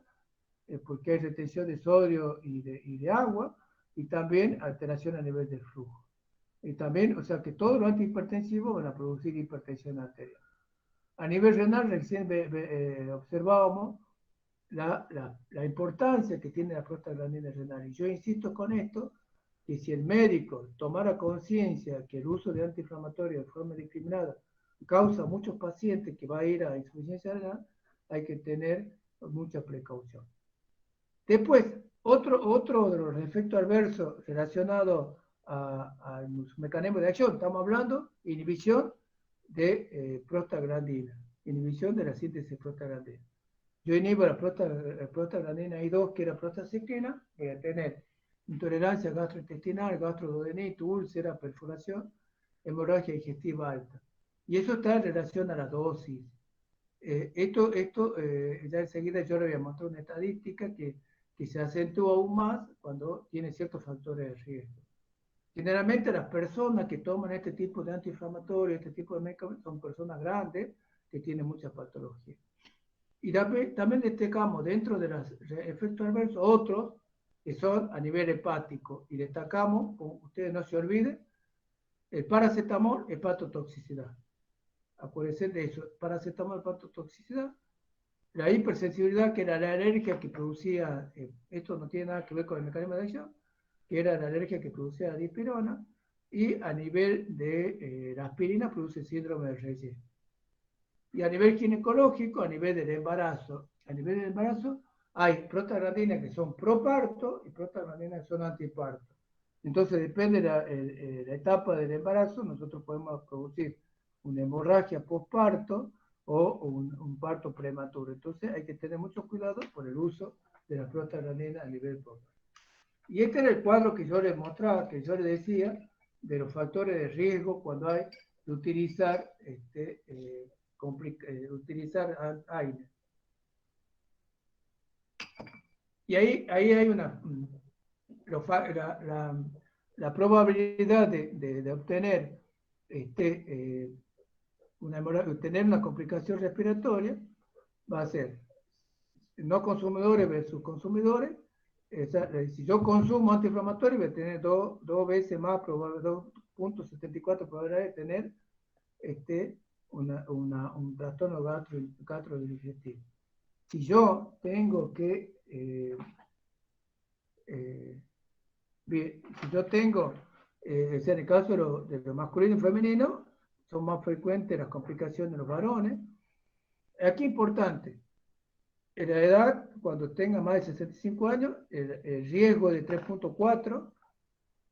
porque hay retención de sodio y de agua, y también alteración a nivel del flujo. Y también, o sea que todos los antihipertensivos van a producir hipertensión arterial. A nivel renal, recién observábamos la importancia que tiene la prostaglandina renal. Y yo insisto con esto, que si el médico tomara conciencia que el uso de antiinflamatorios de forma discriminada causa a muchos pacientes que va a ir a insuficiencia renal, hay que tener mucha precaución. Después, otro de los efectos adversos relacionados a los mecanismos de acción, estamos hablando de inhibición de prostaglandina, inhibición de la síntesis de prostaglandina. Yo inhibo la prostaglandina I2, que era prostaciclina, voy a tener intolerancia gastrointestinal, gastroduodenitis, úlcera, perforación, hemorragia digestiva alta. Y eso está en relación a la dosis. Ya enseguida yo le voy a mostrar una estadística que se acentúa aún más cuando tiene ciertos factores de riesgo. Generalmente las personas que toman este tipo de antiinflamatorios, este tipo de medicamentos, son personas grandes que tienen muchas patologías. Y también destacamos dentro de los efectos adversos otros que son a nivel hepático. Y destacamos, ustedes no se olviden, el paracetamol, hepatotoxicidad. Acuérdense de eso, paracetamol, hepatotoxicidad. La hipersensibilidad, que era la alergia que producía, esto no tiene nada que ver con el mecanismo de acción, que era la alergia que producía la dipirona, y a nivel de la aspirina produce síndrome de Reye. Y a nivel ginecológico, a nivel del embarazo, hay prostaglandinas que son proparto y prostaglandinas que son antiparto. Entonces, depende de la etapa del embarazo, nosotros podemos producir una hemorragia postparto o un parto prematuro. Entonces, hay que tener mucho cuidado por el uso de la prostaglandina a nivel postparto. Y este era el cuadro que yo les mostraba, que yo les decía, de los factores de riesgo cuando hay de utilizar AINE. Y ahí hay la probabilidad de obtener una complicación respiratoria va a ser no consumidores versus consumidores. Si yo consumo antiinflamatorio, voy a tener dos veces más probabilidad, 2.74 probabilidad de tener un trastorno gastrodigestivo. Si yo tengo que, si yo tengo, en el caso de lo masculino y femenino, son más frecuentes las complicaciones de los varones. Aquí importante, en la edad, cuando tenga más de 65 años, el riesgo de 3.4,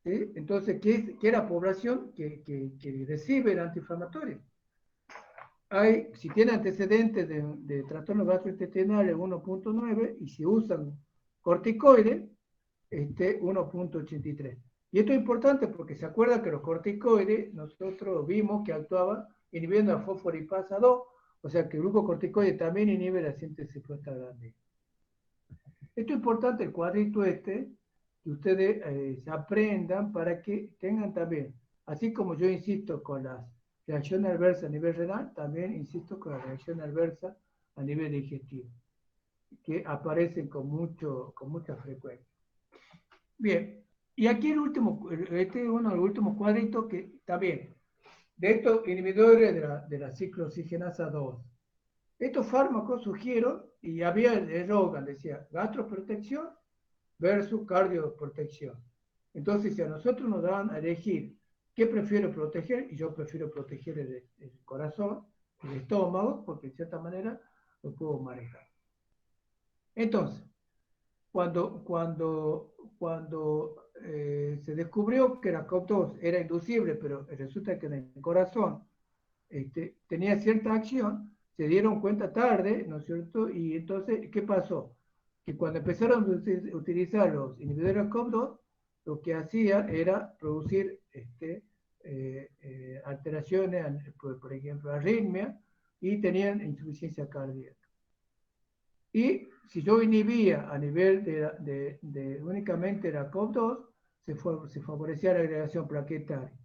¿sí? Entonces, ¿qué es la población que recibe el antiinflamatorio? Si tiene antecedentes de trastornos gastrointestinales, 1.9, y si usan corticoides, 1.83. Y esto es importante porque se acuerda que los corticoides nosotros vimos que actuaban inhibiendo la fosfolipasa 2, o sea que el glucocorticoide también inhibe la síntesis prostaglandina. Esto es importante, el cuadrito que ustedes se aprendan para que tengan también, así como yo insisto con las reacciones adversas a nivel renal, también insisto con la reacción adversa a nivel digestivo, que aparecen con mucha frecuencia. Bien, y aquí este es uno de los últimos cuadritos que está bien. De estos inhibidores de la ciclooxigenasa 2. Estos fármacos surgieron y había el eslogan, decía, gastroprotección versus cardioprotección. Entonces, si a nosotros nos dan a elegir qué prefiero proteger, y yo prefiero proteger el corazón, el estómago, porque de cierta manera lo puedo manejar. Entonces, cuando se descubrió que la COP2 era inducible, pero resulta que en el corazón tenía cierta acción, se dieron cuenta tarde, ¿no es cierto? Y entonces, ¿qué pasó? Que cuando empezaron a utilizar los inhibidores COP2, lo que hacía era producir alteraciones, por ejemplo, arritmia, y tenían insuficiencia cardíaca. Y si yo inhibía a nivel de únicamente la COP2, se favorecía la agregación plaquetaria.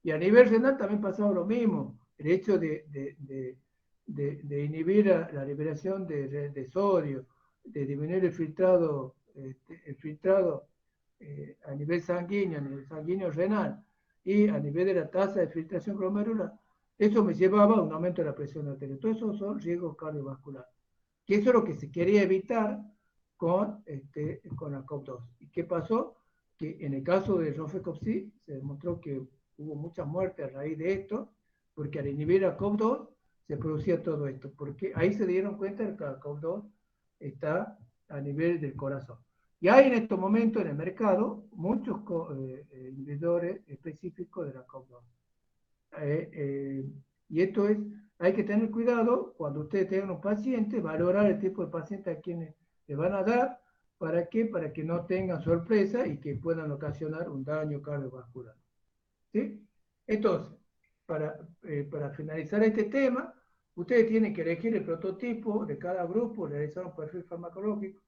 Y a nivel renal también pasaba lo mismo. El hecho de inhibir la liberación de sodio, de disminuir el filtrado a nivel sanguíneo renal, y a nivel de la tasa de filtración glomerular, eso me llevaba a un aumento de la presión arterial. Todos esos son riesgos cardiovasculares. Que eso es lo que se quería evitar con la COP2. ¿Y qué pasó? Que en el caso de Rofecoxib se demostró que hubo muchas muertes a raíz de esto, porque al inhibir la COP2 se producía todo esto, porque ahí se dieron cuenta de que la COP2 está a nivel del corazón. Y hay en estos momentos en el mercado muchos inhibidores específicos de la COP2. Y esto hay que tener cuidado cuando ustedes tengan un paciente, valorar el tipo de paciente a quienes le van a dar. ¿Para qué? Para que no tengan sorpresa y que puedan ocasionar un daño cardiovascular. ¿Sí? Entonces, para finalizar este tema, ustedes tienen que elegir el prototipo de cada grupo, realizar un perfil farmacológico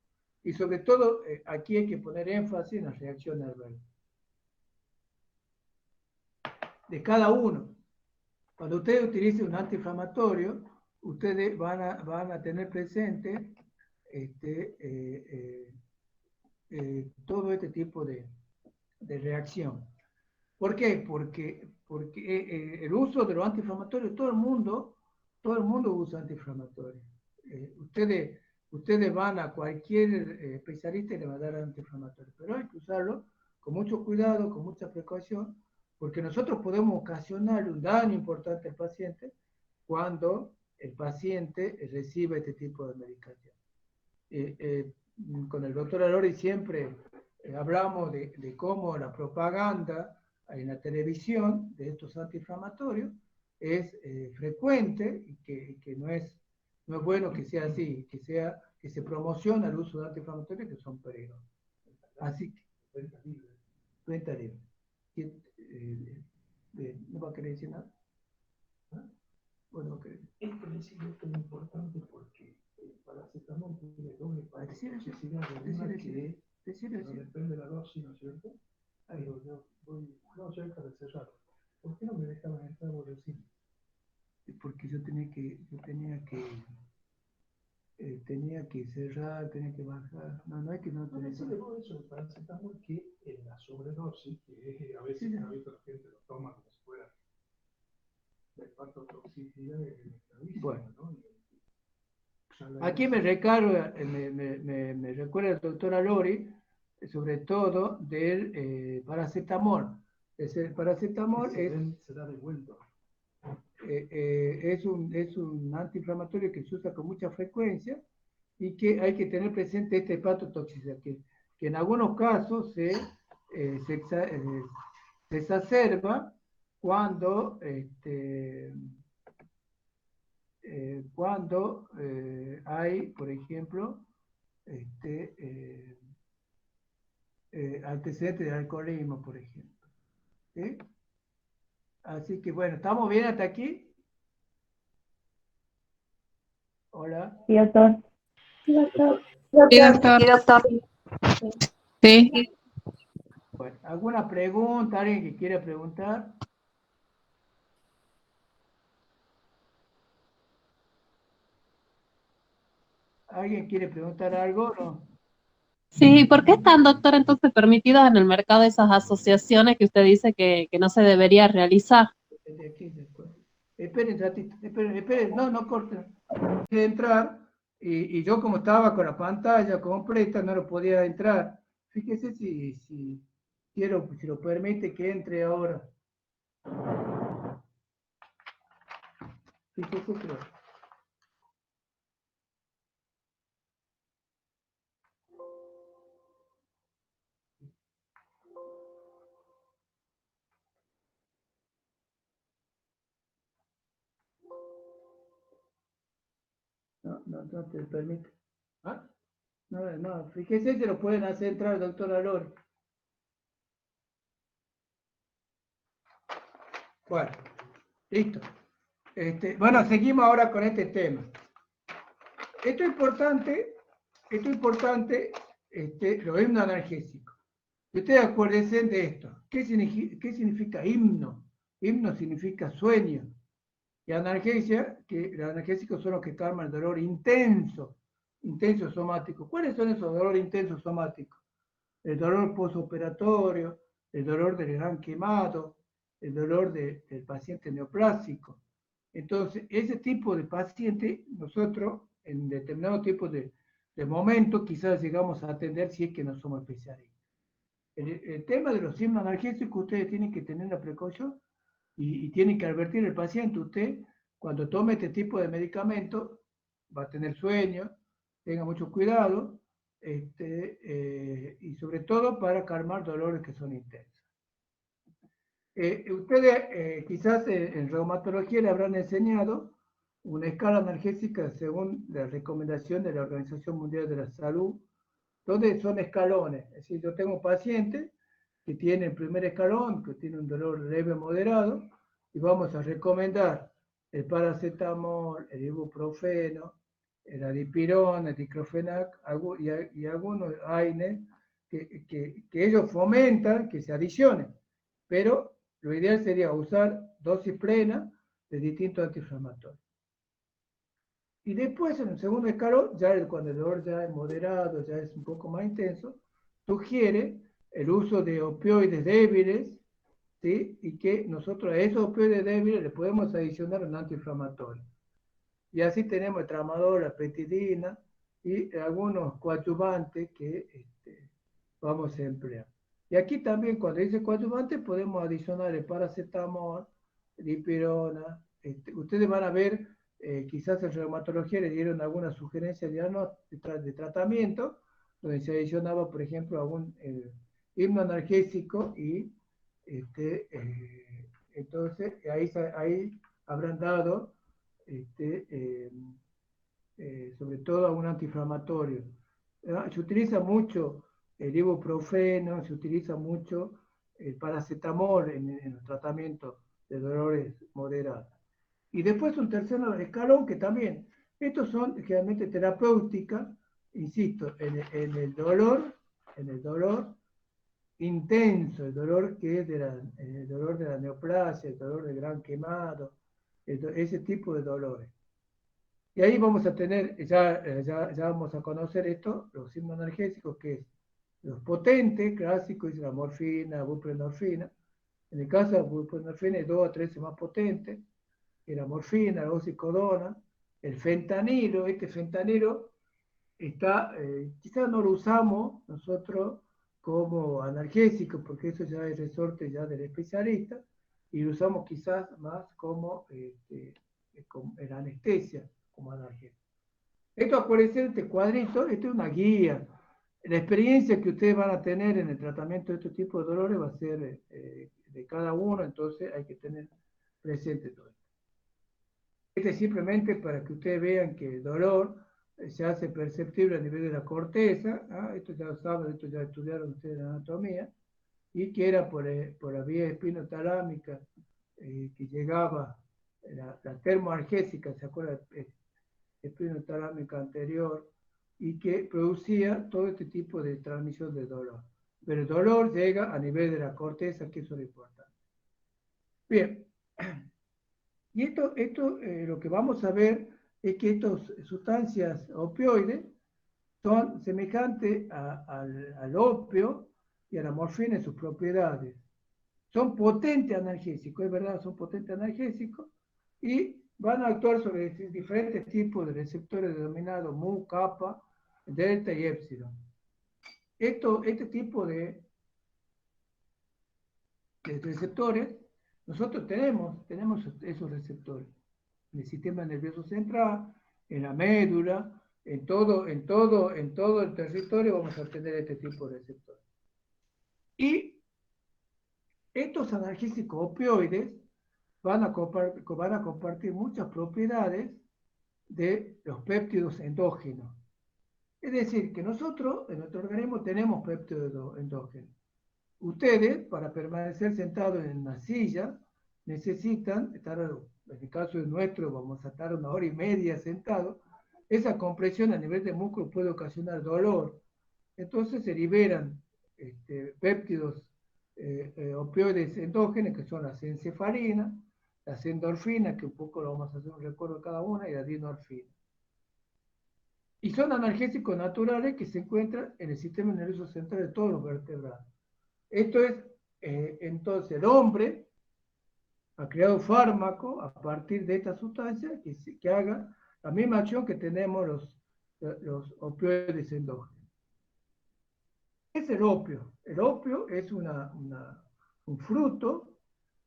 y sobre todo aquí hay que poner énfasis en las reacciones adversas de cada uno. Cuando ustedes utilicen un antiinflamatorio, ustedes van a tener presente todo este tipo de reacción. ¿Por qué? Porque el uso de los antiinflamatorios, todo el mundo usa antiinflamatorios. Ustedes van a cualquier especialista y le va a dar antiinflamatorio, pero hay que usarlo con mucho cuidado, con mucha precaución, porque nosotros podemos ocasionar un daño importante al paciente cuando el paciente recibe este tipo de medicación. Con el doctor Alori siempre hablamos de cómo la propaganda en la televisión de estos antiinflamatorios es frecuente y que no es bueno que sea así, que se promociona el uso de antiinflamatorios que son peligrosos. Así que, venta libre. ¿No va a querer decir nada? Bueno, okay. Esto es muy importante porque el paracetamol tiene doble toxicidad de una que no depende de la dosis, ¿no es cierto? Pero yo voy cerca de cerrar. ¿Por qué no me dejaban entrar por el cine? Porque yo tenía que cerrar, tenía que bajar. No es que no tenía que... No, eso el paracetamol que en la sobredosis, que a veces la gente lo toma como si fuera de hepatotoxicidad gravísima, bueno, ¿no? Aquí me recuerda el doctor Alori, sobre todo del paracetamol. El paracetamol se da de vuelta. es un antiinflamatorio que se usa con mucha frecuencia y que hay que tener presente esta hepatotoxicidad, que en algunos casos se exacerba cuando hay, por ejemplo, antecedentes de alcoholismo, por ejemplo. ¿Sí? Así que bueno, ¿estamos bien hasta aquí? Hola. Sí, doctor. Sí, doctor. Sí, doctor. Sí, doctor. Sí. Bueno, ¿alguna pregunta? ¿Alguien que quiera preguntar? ¿Alguien quiere preguntar algo? No. Sí, ¿por qué están, doctor, entonces permitidas en el mercado esas asociaciones que usted dice que no se debería realizar? De aquí después. Esperen un ratito, esperen, no corten. De entrar, y yo como estaba con la pantalla completa, no lo podía entrar. Fíjese si lo permite que entre ahora. Fíjese que... No te permite. ¿Ah? No, fíjese si lo pueden hacer entrar, doctor Alori. Bueno, listo. Bueno, seguimos ahora con este tema. Esto es importante, los himnos analgésicos. Ustedes acuérdense de esto. ¿Qué significa himno? Himno significa sueño. Y analgesia, que los analgésicos son los que calman el dolor intenso somático. ¿Cuáles son esos dolores intensos somáticos? El dolor postoperatorio, el dolor del gran quemado, el dolor del paciente neoplásico. Entonces, ese tipo de paciente, nosotros en determinado tipo de momento quizás llegamos a atender si es que no somos especialistas. El tema de los signos analgésicos, ustedes tienen que tener la precaución y tienen que advertir al paciente, usted cuando tome este tipo de medicamento va a tener sueño, tenga mucho cuidado, y sobre todo para calmar dolores que son intensos. Ustedes quizás en reumatología le habrán enseñado una escala analgésica según la recomendación de la Organización Mundial de la Salud, donde son escalones. Es decir, yo tengo un paciente que tiene el primer escalón, que tiene un dolor leve o moderado, y vamos a recomendar el paracetamol, el ibuprofeno, el adipirona, el diclofenac y algunos AINE que ellos fomentan que se adicionen, pero lo ideal sería usar dosis plena de distintos antiinflamatorios. Y después, en el segundo escalón, cuando el dolor ya es moderado, ya es un poco más intenso, sugiere el uso de opioides débiles, ¿sí? Y que nosotros a esos opioides débiles le podemos adicionar un antiinflamatorio. Y así tenemos el tramadol, la petidina y algunos coadyuvantes que vamos a emplear. Y aquí también, cuando dice coadyuvante, podemos adicionar el paracetamol, dipirona. Ustedes van a ver, quizás en reumatología le dieron alguna sugerencia de tratamiento, donde se adicionaba, por ejemplo, algún hipnoanalgésico y entonces ahí habrán dado sobre todo a un antiinflamatorio. Se utiliza mucho el ibuprofeno, se utiliza mucho el paracetamol en el tratamiento de dolores moderados. Y después un tercer escalón que también, estos son generalmente terapéuticas, insisto, en el dolor intenso, el dolor que es el dolor de la neoplasia, el dolor del gran quemado, ese tipo de dolores. Y ahí vamos a tener, ya vamos a conocer esto, los hipnoanalgésicos, que es los potentes, clásicos, es la morfina, buprenorfina. En el caso de la buprenorfina hay 2 a 3 más potentes, que la morfina, la oxicodona, el fentanilo. Este fentanilo está, quizás no lo usamos nosotros como analgésico, porque eso ya es resorte ya del especialista, y lo usamos quizás más como en anestesia, como analgésico. Esto aparece en este cuadrito, esto es una guía. La experiencia que ustedes van a tener en el tratamiento de este tipo de dolores va a ser de cada uno, entonces hay que tener presente todo esto. Este es simplemente para que ustedes vean que el dolor se hace perceptible a nivel de la corteza, ¿ah? Esto ya lo saben, esto ya estudiaron ustedes en anatomía, y que era por la vía espinotalámica que llegaba la termoalgésica, ¿se acuerdan? Espinotalámica anterior, y que producía todo este tipo de transmisión de dolor. Pero el dolor llega a nivel de la corteza, que eso es lo importante. Bien, y esto lo que vamos a ver es que estas sustancias opioides son semejantes al opio y a la morfina en sus propiedades. Son potentes analgésicos, es verdad, son potentes analgésicos, y van a actuar sobre diferentes tipos de receptores denominados mu, kappa, delta y epsilon. Este tipo de receptores, nosotros tenemos esos receptores en el sistema nervioso central, en la médula, en todo el territorio vamos a tener este tipo de receptores. Y estos analgésicos opioides van a compartir muchas propiedades de los péptidos endógenos. Es decir, que nosotros en nuestro organismo tenemos péptidos endógenos. Ustedes, para permanecer sentados en una silla, necesitan estar, en el caso de nuestro, vamos a estar 1 hora y media sentados. Esa compresión a nivel de músculo puede ocasionar dolor. Entonces se liberan péptidos opioides endógenos, que son las encefalinas, las endorfinas, que un poco lo vamos a hacer un recuerdo de cada una, y la dinorfina. Y son analgésicos naturales que se encuentran en el sistema nervioso central de todos los vertebrados. Esto es, entonces, el hombre ha creado fármacos a partir de esta sustancia que haga la misma acción que tenemos los opioides endógenos. ¿Qué es el opio? El opio es un fruto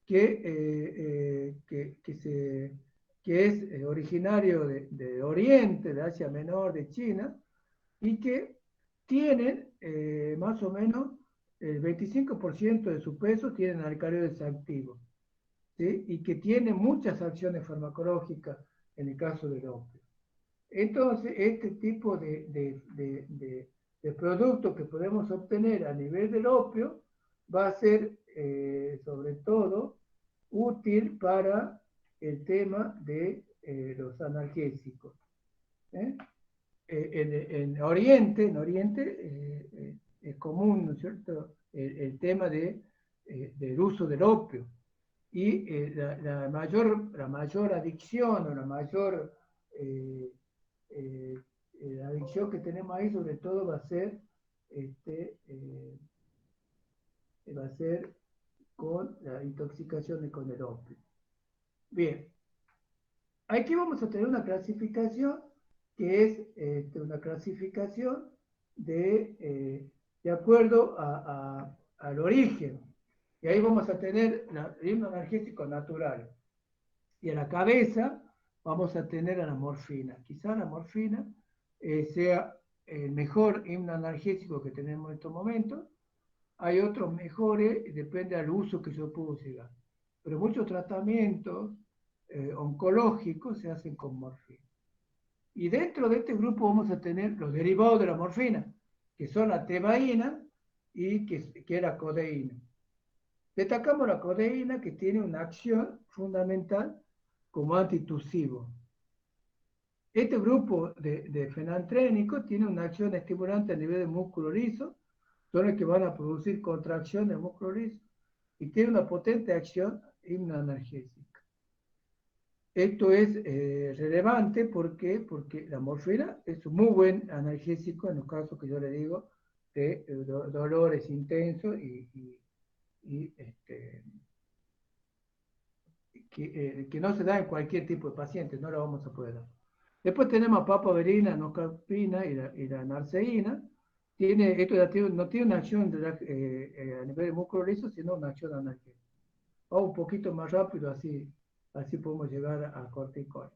que es originario de Oriente, de Asia Menor, de China, y que tienen más o menos el 25% de su peso tienen alcaloides activos, ¿sí? Y que tienen muchas acciones farmacológicas en el caso del opio. Entonces, este tipo de producto que podemos obtener a nivel del opio va a ser, sobre todo, útil para el tema de los analgésicos. En Oriente es común, ¿no es cierto?, el tema del uso del opio. Y la mayor adicción o la mayor la adicción que tenemos ahí sobre todo va a ser va a ser con la intoxicación con el opio. Bien, aquí vamos a tener una clasificación que es una clasificación de acuerdo al origen. Y ahí vamos a tener el hipnoanalgésico natural. Y a la cabeza vamos a tener a la morfina. Quizá la morfina sea el mejor hipnoanalgésico que tenemos en estos momentos. Hay otros mejores, depende del uso que se puede llegar. Pero muchos tratamientos oncológicos se hacen con morfina. Y dentro de este grupo vamos a tener los derivados de la morfina, que son la tebaína y que es la codeína. Destacamos la codeína, que tiene una acción fundamental como antitusivo. Este grupo de fenantrénicos tiene una acción estimulante a nivel del músculo liso, son los que van a producir contracción del músculo liso, y tiene una potente acción hipnoanalgésica. Esto es relevante porque la morfina es un muy buen analgésico en los casos que yo le digo de dolores intensos que no se da en cualquier tipo de paciente, no la vamos a poder dar. Después tenemos papaverina, nocarpina y la narceína. Esto no tiene una acción a nivel de músculo liso, sino una acción analgésica. Vamos un poquito más rápido, así podemos llegar a corticoides.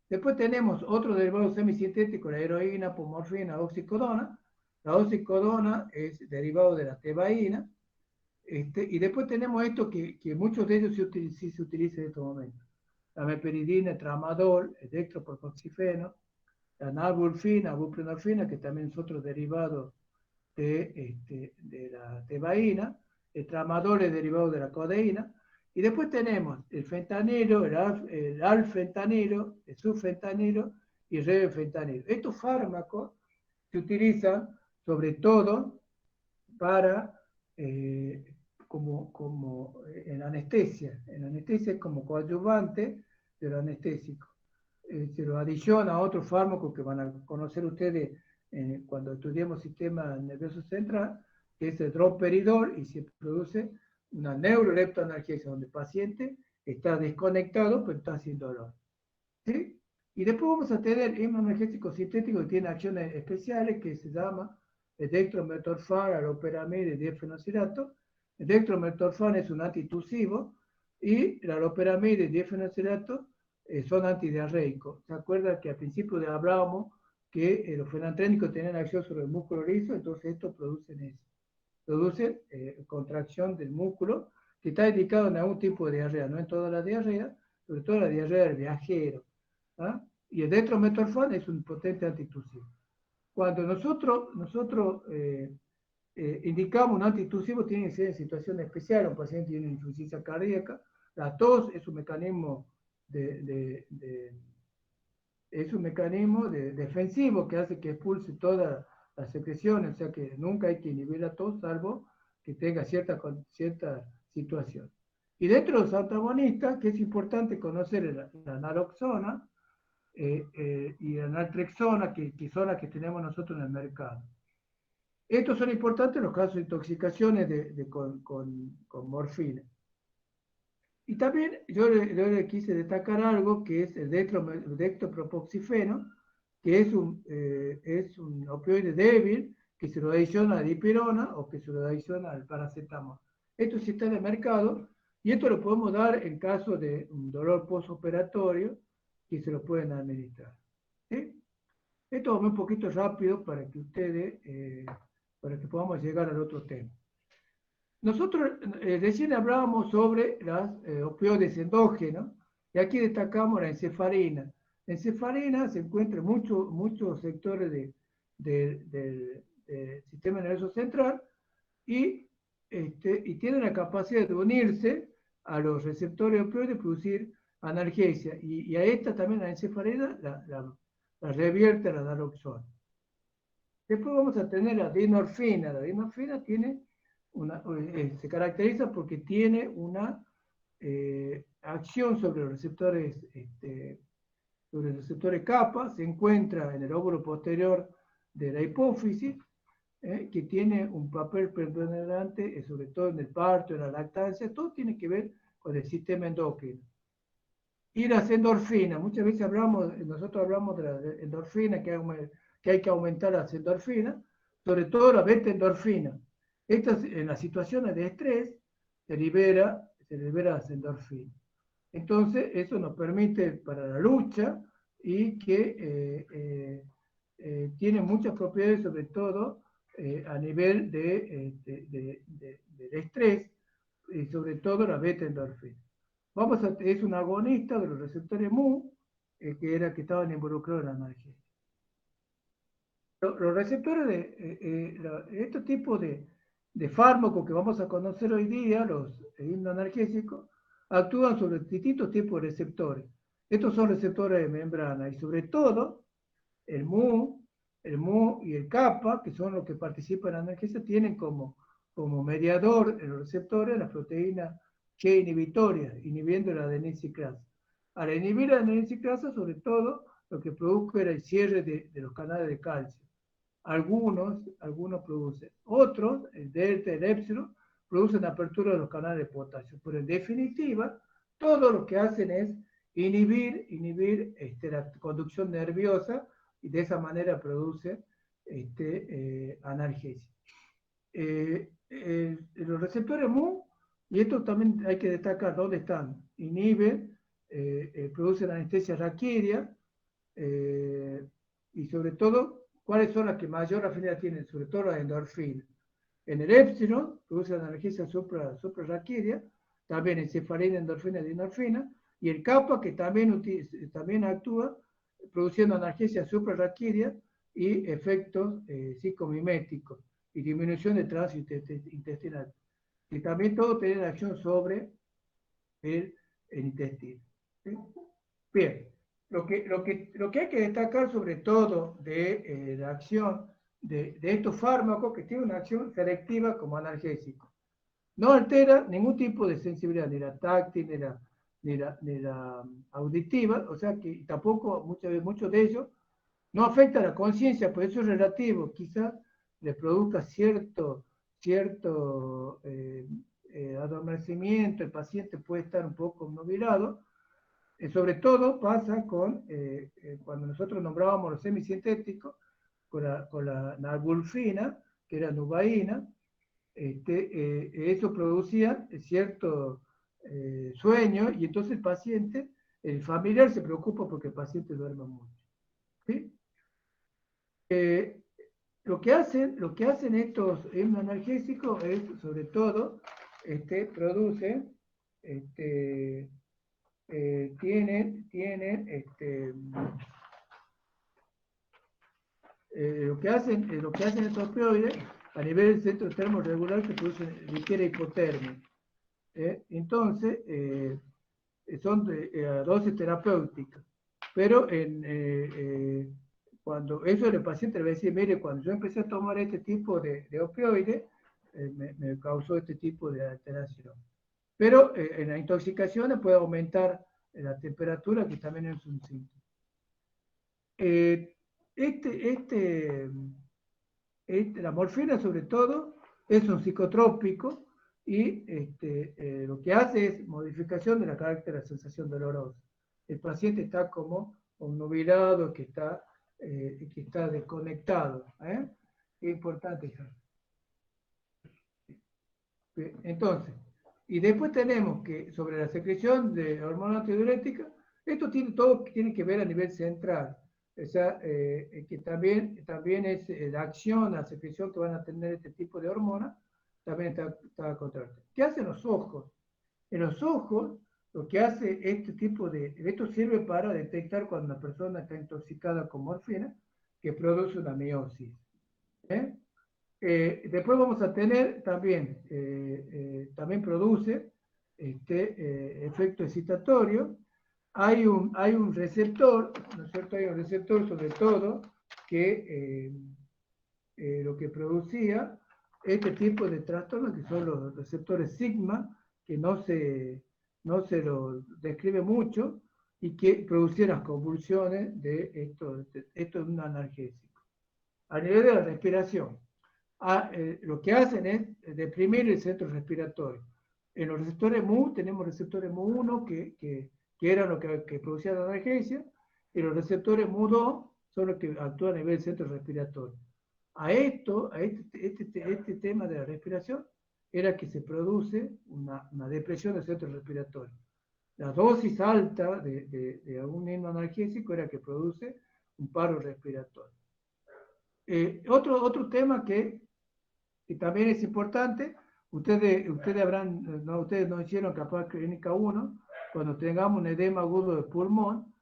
Después tenemos otro derivado semisintético, la heroína, apomorfina, oxicodona. La oxicodona es derivado de la tebaína. Y después tenemos esto que muchos de ellos sí se utilizan en estos momentos. La meperidina, el tramadol, el dextropropoxifeno, la nalburfina, buprenorfina, que también es otro derivado de la tebaína. El tramadol es derivado de la codeína. Y después tenemos el fentanilo, el alfentanilo, el sulfentanilo y el revefentanilo. Estos fármacos se utilizan sobre todo para como en anestesia. En anestesia es como coadyuvante del anestésico. Se lo adiciona a otros fármacos que van a conocer ustedes cuando estudiemos sistema nervioso central, que es el droperidol, y se produce una neuroleptoanalgesia, donde el paciente está desconectado, pero está sin dolor. ¿Sí? Y después vamos a tener hipnoanalgésico sintético que tiene acciones especiales, que se llama el dextrometorfán, aloperamida y difenoxilato. El dextrometorfán es un antitusivo y la aloperamida y difenoxilato son antidiarreicos. ¿Se acuerdan que al principio hablábamos que los fenantrénicos tenían acción sobre el músculo liso? Entonces estos producen eso. Producen contracción del músculo, que está indicado en algún tipo de diarrea, no en toda la diarrea, sobre todo la diarrea del viajero. ¿Ah? Y el dextrometorfán es un potente antitusivo. Cuando nosotros indicamos un antitusivo, tiene que ser en situación especial. Un paciente tiene insuficiencia cardíaca, la tos es un mecanismo defensivo que hace que expulse toda la secreción, o sea que nunca hay que inhibir la tos, salvo que tenga cierta situación. Y dentro de los antagonistas, que es importante conocer la naloxona y la naltrexona, que son las que tenemos nosotros en el mercado. Estos son importantes en los casos de intoxicaciones con morfina. Y también yo le quise destacar algo que es el dextropropoxifeno, que es un opioide débil que se lo adiciona a la dipirona o que se lo adiciona al paracetamol. Esto sí está en el mercado y esto lo podemos dar en caso de un dolor postoperatorio que se lo pueden administrar. ¿Sí? Esto vamos un poquito rápido para que ustedes, para que podamos llegar al otro tema. Nosotros recién hablábamos sobre los opioides endógenos y aquí destacamos la encefalina. La encefalina se encuentra en muchos sectores del sistema nervioso central y tiene la capacidad de unirse a los receptores opioides y producir analgesia. Y a esta también, la encefalina, la revierte a la naloxona. Después vamos a tener la dinorfina. La dinorfina tiene se caracteriza porque tiene una acción sobre los receptores kappa, se encuentra en el óvulo posterior de la hipófisis, que tiene un papel preponderante, sobre todo en el parto, en la lactancia, todo tiene que ver con el sistema endocrino. Y las endorfinas, muchas veces nosotros hablamos de la endorfina, que hay que aumentar las endorfinas, sobre todo la beta endorfina. En las situaciones de estrés se libera las endorfinas. Entonces, eso nos permite para la lucha y que tiene muchas propiedades, sobre todo a nivel del estrés, y sobre todo la beta endorfina. Es un agonista de los receptores MU, que estaban involucrados en la analgesia. Los receptores de este tipo de fármacos que vamos a conocer hoy día, los hipnoanalgésicos, actúan sobre distintos tipos de receptores. Estos son receptores de membrana y sobre todo el MU y el kappa, que son los que participan en la analgesia, tienen como mediador en los receptores la proteína G inhibitoria, inhibiendo la adenosiclasa. Al inhibir la adenosiclasa, sobre todo, lo que produjo era el cierre de los canales de calcio. Algunos producen. Otros, el delta, el épsilon, producen apertura de los canales de potasio. Pero en definitiva, todo lo que hacen es inhibir la conducción nerviosa y de esa manera produce analgesia. Los receptores MU, y esto también hay que destacar dónde están, inhiben, producen anestesia raquídea, y sobre todo, ¿cuáles son las que mayor afinidad tienen? Sobre todo las endorfinas. En el épsilon, produce analgesia suprarraquídea, también encefalina, endorfina y dinorfina, y el kappa, que también actúa produciendo analgesia suprarraquídea y efectos psicomiméticos y disminución de tránsito intestinal. Y también todo tiene acción sobre el intestino. ¿Sí? Bien, lo que hay que destacar sobre todo de la acción de estos fármacos, que tienen una acción selectiva como analgésico. No altera ningún tipo de sensibilidad, ni la táctil, ni la auditiva, o sea que tampoco muchos de ellos no afecta a la conciencia, por eso es relativo, quizás le produzca cierto adormecimiento, el paciente puede estar un poco obnubilado. Sobre todo pasa cuando nosotros nombrábamos los semisintéticos, con la nalbulfina, que era nubaína, eso producía cierto sueño, y entonces el familiar se preocupa porque el paciente duerma mucho. ¿Sí? Lo que hacen estos hipnoanalgésicos es, sobre todo, producen, tienen lo que hacen estos opioides a nivel del centro termorregular, que producen ligera hipotermia. Entonces, son dosis terapéuticas, pero cuando eso el paciente le va a decir, mire, cuando yo empecé a tomar este tipo de opioides, me causó este tipo de alteración. Pero en las intoxicaciones puede aumentar la temperatura, que también es un síntoma. La morfina, sobre todo, es un psicotrópico y lo que hace es modificación de la carácter de la sensación dolorosa. El paciente está como obnubilado, que está desconectado. Es importante eso. Entonces, y después tenemos que sobre la secreción de hormona antidiurética, esto todo tiene que ver a nivel central. O sea, que también es la acción, la secreción que van a tener este tipo de hormonas, también está controlada. ¿Qué hacen los ojos? En los ojos, lo que hace esto sirve para detectar cuando una persona está intoxicada con morfina, que produce una miosis. Después vamos a tener también produce efecto excitatorio. Hay un receptor, ¿no es cierto? Hay un receptor sobre todo que lo que producía este tipo de trastornos, que son los receptores sigma, que no se lo describe mucho, y que producían las convulsiones de esto es un analgésico. A nivel de la respiración, lo que hacen es deprimir el centro respiratorio. En los receptores MU tenemos receptores MU1 que eran los que producían analgesia, y los receptores MU2 son los que actúan a nivel del centro respiratorio. A este tema de la respiración era que se produce una depresión del centro respiratorio. La dosis alta de algún analgésico era que produce un paro respiratorio. Otro tema que también es importante, ustedes no hicieron capaz clínica 1, cuando tengamos un edema agudo del pulmón,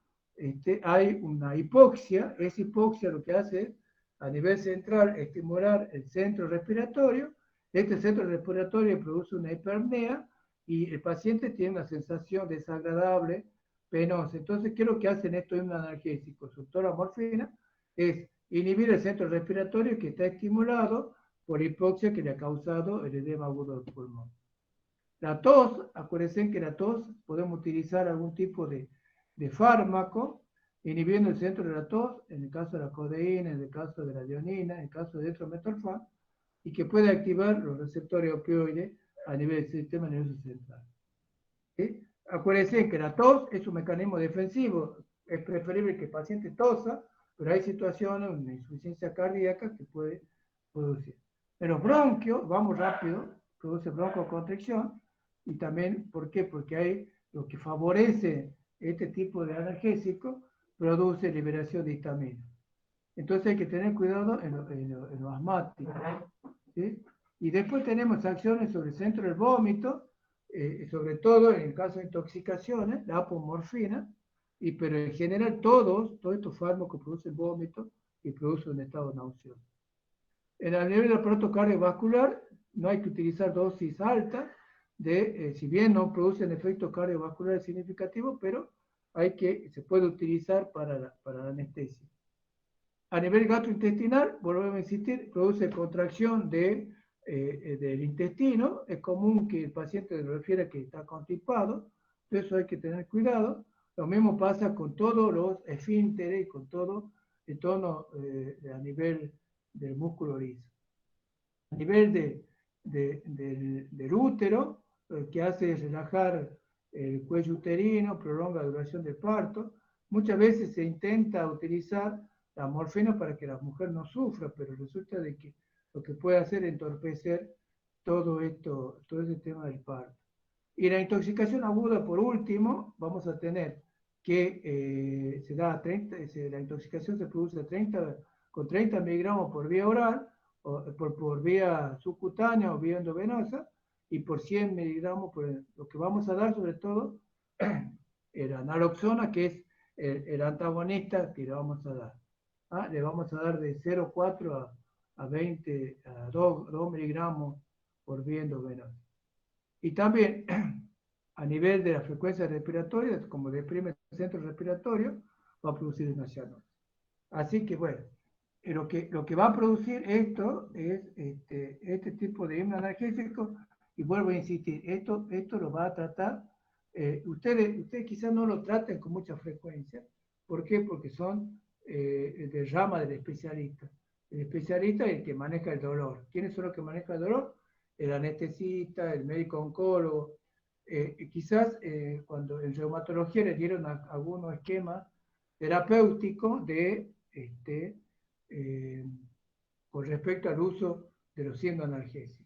hay una hipoxia. Esa hipoxia lo que hace es, a nivel central, estimular el centro respiratorio. Este centro respiratorio produce una hiperapnea y el paciente tiene una sensación desagradable, penosa. Entonces, ¿qué es lo que hacen estos analgésicos? Doctora morfina, es inhibir el centro respiratorio que está estimulado por hipoxia que le ha causado el edema agudo del pulmón. La tos, acuérdense que la tos podemos utilizar algún tipo de fármaco inhibiendo el centro de la tos, en el caso de la codeína, en el caso de la dionina, en el caso de dextrometorfán, y que puede activar los receptores opioides a nivel del sistema nervioso central. ¿Sí? Acuérdense que la tos es un mecanismo defensivo, es preferible que el paciente tosa, pero hay situaciones, una insuficiencia cardíaca que puede producir. En los bronquios, vamos rápido, produce broncoconstricción, y también, ¿por qué? Porque hay lo que favorece este tipo de analgésico, produce liberación de histamina. Entonces hay que tener cuidado en los asmáticos. ¿Sí? Y después tenemos acciones sobre el centro del vómito, sobre todo en el caso de intoxicaciones, la apomorfina, pero en general todos estos fármacos producen vómito y producen un estado nauseoso. En el nivel del aparato cardiovascular no hay que utilizar dosis altas, si bien no producen efectos cardiovasculares significativos, pero se puede utilizar para la anestesia. A nivel gastrointestinal, volvemos a insistir, produce contracción del intestino. Es común que el paciente refiera que está constipado, eso hay que tener cuidado. Lo mismo pasa con todos los esfínteres y con todo el tono a nivel del músculo liso. A nivel del útero, lo que hace es relajar el cuello uterino, prolonga la duración del parto. Muchas veces se intenta utilizar la morfina para que la mujer no sufra, pero resulta de que lo que puede hacer es entorpecer todo ese tema del parto. Y la intoxicación aguda, por último, vamos a tener que la intoxicación se produce con 30 miligramos por vía oral, o por vía subcutánea o vía endovenosa, y por 100 miligramos, lo que vamos a dar sobre todo, el naloxona, que es el antagonista que le vamos a dar. Le vamos a dar de 0,4 a 2 miligramos por vía endovenosa. Y también, a nivel de la frecuencia respiratoria, como deprime el centro respiratorio, va a producir una cianosis. Así que, bueno, lo que va a producir esto es este tipo de analgésico, y vuelvo a insistir, esto lo va a tratar, ustedes quizás no lo traten con mucha frecuencia. ¿Por qué? Porque son de rama del especialista. El especialista es el que maneja el dolor. ¿Quiénes son los que manejan el dolor? El anestesista, el médico oncólogo. Quizás cuando en reumatología le dieron algunos esquemas terapéuticos con respecto al uso de los 100 analgésicos.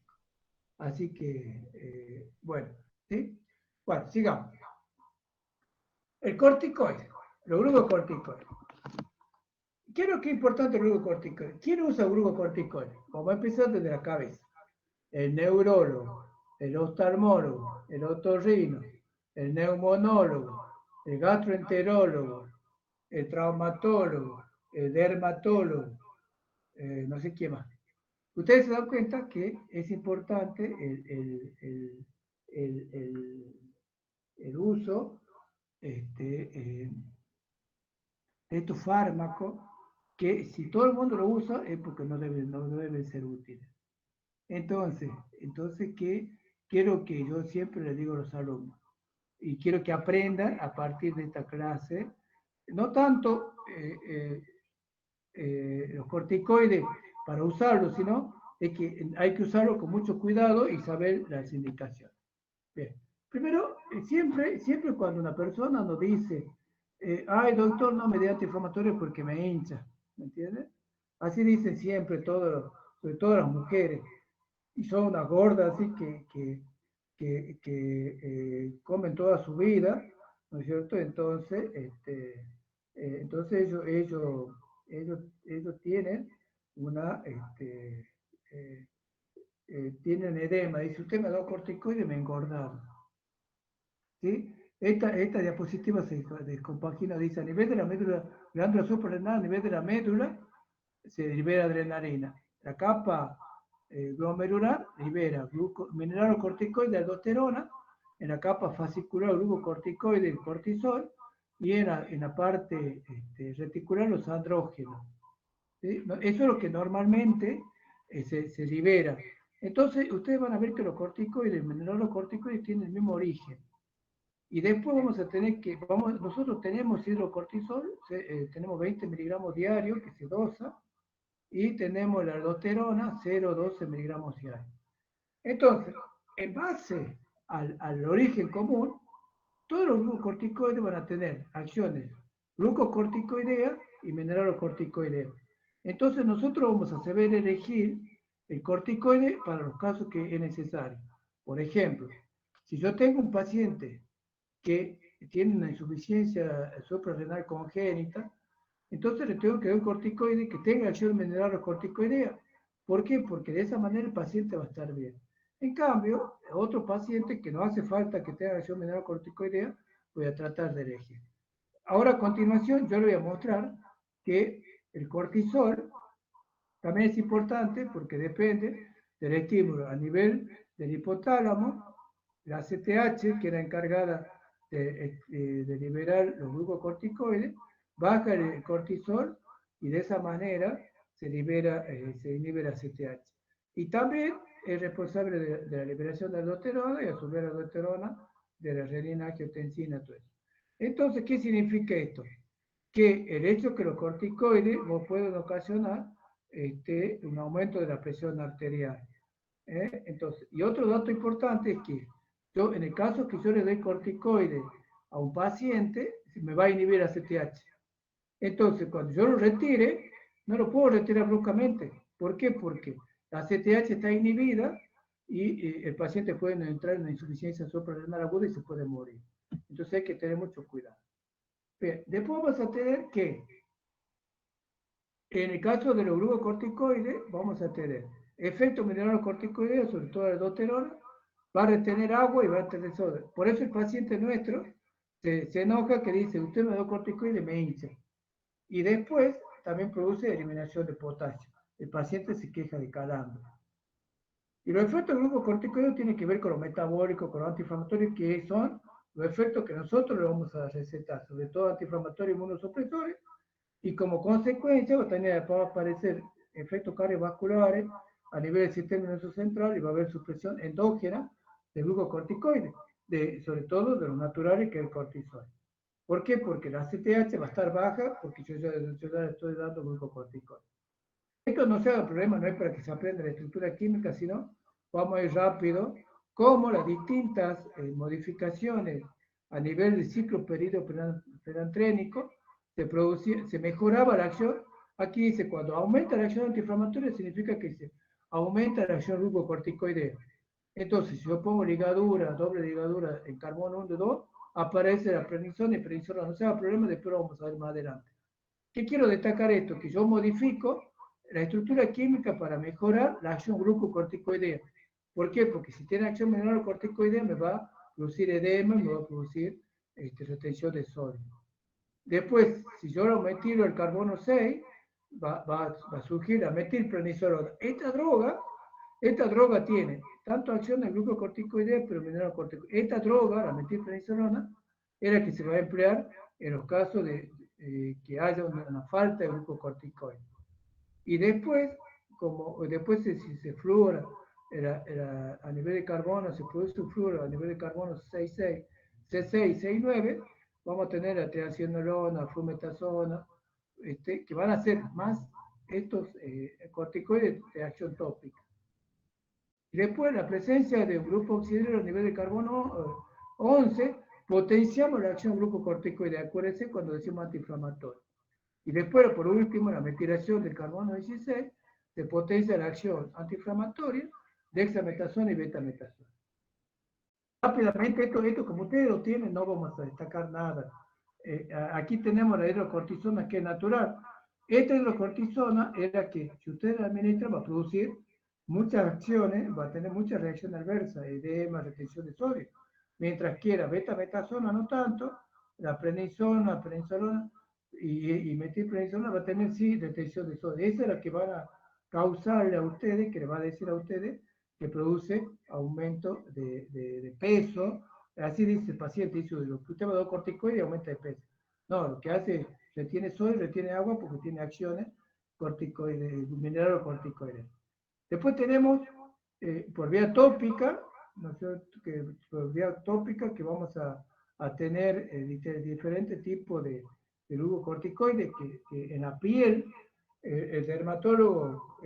Así que, bueno, ¿sí? Bueno, sigamos. El corticoide, los glucocorticoides. ¿Qué es lo que es importante el glucocorticoide? ¿Quién usa el glucocorticoide? Vamos a empezar desde la cabeza. El neurólogo, el oftalmólogo, el otorrino, el neumonólogo, el gastroenterólogo, el traumatólogo, el dermatólogo, no sé quién más. Ustedes se dan cuenta que es importante el uso de estos fármacos, que si todo el mundo lo usa es porque no deben ser útiles. Entonces, ¿qué quiero que yo siempre le digo a los alumnos? Y quiero que aprendan a partir de esta clase, no tanto los corticoides para usarlos, sino es que hay que usarlo con mucho cuidado y saber las indicaciones. Bien. Primero, siempre cuando una persona nos dice, ay doctor, no me dé antiinflamatorio porque me hincha, ¿me entiendes? Así dicen siempre, sobre todo las mujeres, y son unas gordas así que comen toda su vida, ¿no es cierto? Entonces, entonces ellos tienen tienen edema. Dice, usted me da corticoides, me engordaron. ¿Sí? Esta diapositiva se descompagina, dice, a nivel de la médula, glándula suprarrenal, a nivel de la médula, se libera adrenalina. La capa glomerular libera mineralocorticoide, aldosterona, en la capa fascicular, glucocorticoide, el cortisol, y en la parte reticular, los andrógenos. ¿Sí? Eso es lo que normalmente se libera. Entonces, ustedes van a ver que los corticoides, los mineralocorticoides tienen el mismo origen. Y después vamos a tener nosotros tenemos hidrocortisol, tenemos 20 miligramos diarios que se dosa, y tenemos la aldosterona, 0,12 miligramos diarios. Entonces, en base al origen común, todos los glucocorticoides van a tener acciones glucocorticoidea y mineralocorticoidea. Entonces, nosotros vamos a saber elegir el corticoide para los casos que es necesario. Por ejemplo, si yo tengo un paciente que tiene una insuficiencia suprarrenal congénita, entonces le tengo que dar un corticoide que tenga acción mineralocorticoidea. ¿Por qué? Porque de esa manera el paciente va a estar bien. En cambio, otro paciente que no hace falta que tenga acción mineralocorticoidea, voy a tratar de elegir. Ahora, a continuación, yo le voy a mostrar que el cortisol también es importante porque depende del estímulo a nivel del hipotálamo, la ACTH, que era encargada de liberar los glucocorticoides, baja el cortisol y de esa manera se inhibe la ACTH. Y también es responsable de la liberación de aldosterona y a su vez la aldosterona de la renina, angiotensina, todo eso. Entonces, ¿qué significa esto? Que el hecho que los corticoides pueden ocasionar un aumento de la presión arterial. Entonces, y otro dato importante es que yo, en el caso que yo le doy corticoides a un paciente, me va a inhibir la ACTH. Entonces, cuando yo lo retire, no lo puedo retirar bruscamente. ¿Por qué? Porque la ACTH está inhibida y el paciente puede entrar en una insuficiencia suprarrenal aguda y se puede morir. Entonces hay que tener mucho cuidado. Bien, después vamos a tener que, en el caso de los glucocorticoides, vamos a tener efecto mineralocorticoideo, sobre todo la aldosterona, va a retener agua y va a retener sodio. Por eso el paciente nuestro se enoja que dice, usted me da corticoide y me hincha. Y después también produce eliminación de potasio. El paciente se queja de calambre. Y los efectos glucocorticoides tienen que ver con lo metabólico, con los antiinflamatorios, que son los efectos que nosotros le vamos a recetar, sobre todo antiinflamatorios inmunosupresores, y como consecuencia va a aparecer efectos cardiovasculares a nivel del sistema nervioso central y va a haber supresión endógena de glucocorticoides, sobre todo de los naturales, que es el cortisol. ¿Por qué? Porque la ACTH va a estar baja porque yo ya le estoy dando glucocorticoides. Esto no sea el problema, no es para que se aprenda la estructura química, sino vamos a ir rápido, cómo las distintas modificaciones a nivel del ciclo perantrénico se mejoraba la acción. Aquí dice, cuando aumenta la acción antiinflamatoria, significa que se aumenta la acción glucocorticoidea. Entonces, si yo pongo ligadura, doble ligadura en carbono 1 de 2, aparece la prednisona y prednisona. No sea problema, después lo vamos a ver más adelante. ¿Qué quiero destacar esto? Que yo modifico la estructura química para mejorar la acción glucocorticoidea. ¿Por qué? Porque si tiene acción mineralocorticoidea me va a producir edema, me va a producir retención de sodio. Después, si yo lo metilo el carbono 6, va a surgir la metilprednisolona. Esta droga tiene tanto acción de glucocorticoidea, pero mineralocorticoidea. Esta droga, la metilprednisolona, es la que se va a emplear en los casos de que haya una falta de glucocorticoide. Y después, si se fluora a nivel de carbono, se produce un fluoro a nivel de carbono C6, 6,9, vamos a tener la triacinolona, flumetazona, que van a ser más estos corticoides de acción tópica. Después, la presencia de un grupo oxidero a nivel de carbono 11, potenciamos la acción glucocorticoide, acuérdense cuando decimos antiinflamatorio. Y después, por último, la metilación del carbono 16, se potencia la acción antiinflamatoria de hexametasona y betametasona. Rápidamente, esto como ustedes lo tienen, no vamos a destacar nada. Aquí tenemos la hidrocortisona que es natural. Esta hidrocortisona es la que, si ustedes la administran, va a producir muchas acciones, va a tener muchas reacciones adversas, edema, retención de sodio. Mientras que la betametasona no tanto, la prednisona, prednisolona y metilprednisolona va a tener sí retención de sodio. Esa es la que van a causarle a ustedes, que le va a decir a ustedes, que produce aumento de peso. Así dice el paciente, dice, usted va a dar corticoide y aumenta de peso. No, lo que hace, retiene sodio, retiene agua porque tiene acciones corticoides, mineralocorticoides. Después tenemos, por vía tópica, ¿no es cierto? Por vía tópica que vamos a tener diferentes tipos de glucocorticoides que en la piel, el dermatólogo,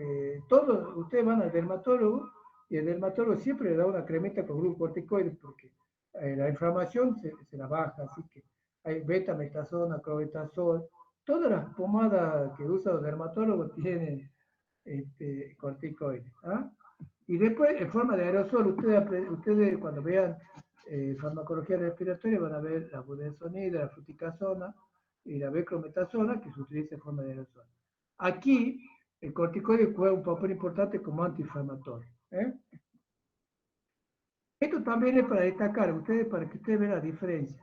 todos ustedes van al dermatólogo y el dermatólogo siempre le da una cremita con glucocorticoides porque la inflamación se la baja, así que hay betametasona, clobetasol, todas las pomadas que usan los dermatólogos tienen corticoides. ¿Ah? Y después, en forma de aerosol, ustedes cuando vean farmacología respiratoria van a ver la budesonida, la fluticasona y la beclometasona que se utiliza en forma de aerosol. Aquí, el corticoide juega un papel importante como antiinflamatorio. Esto también es para destacar, para que ustedes vean la diferencia.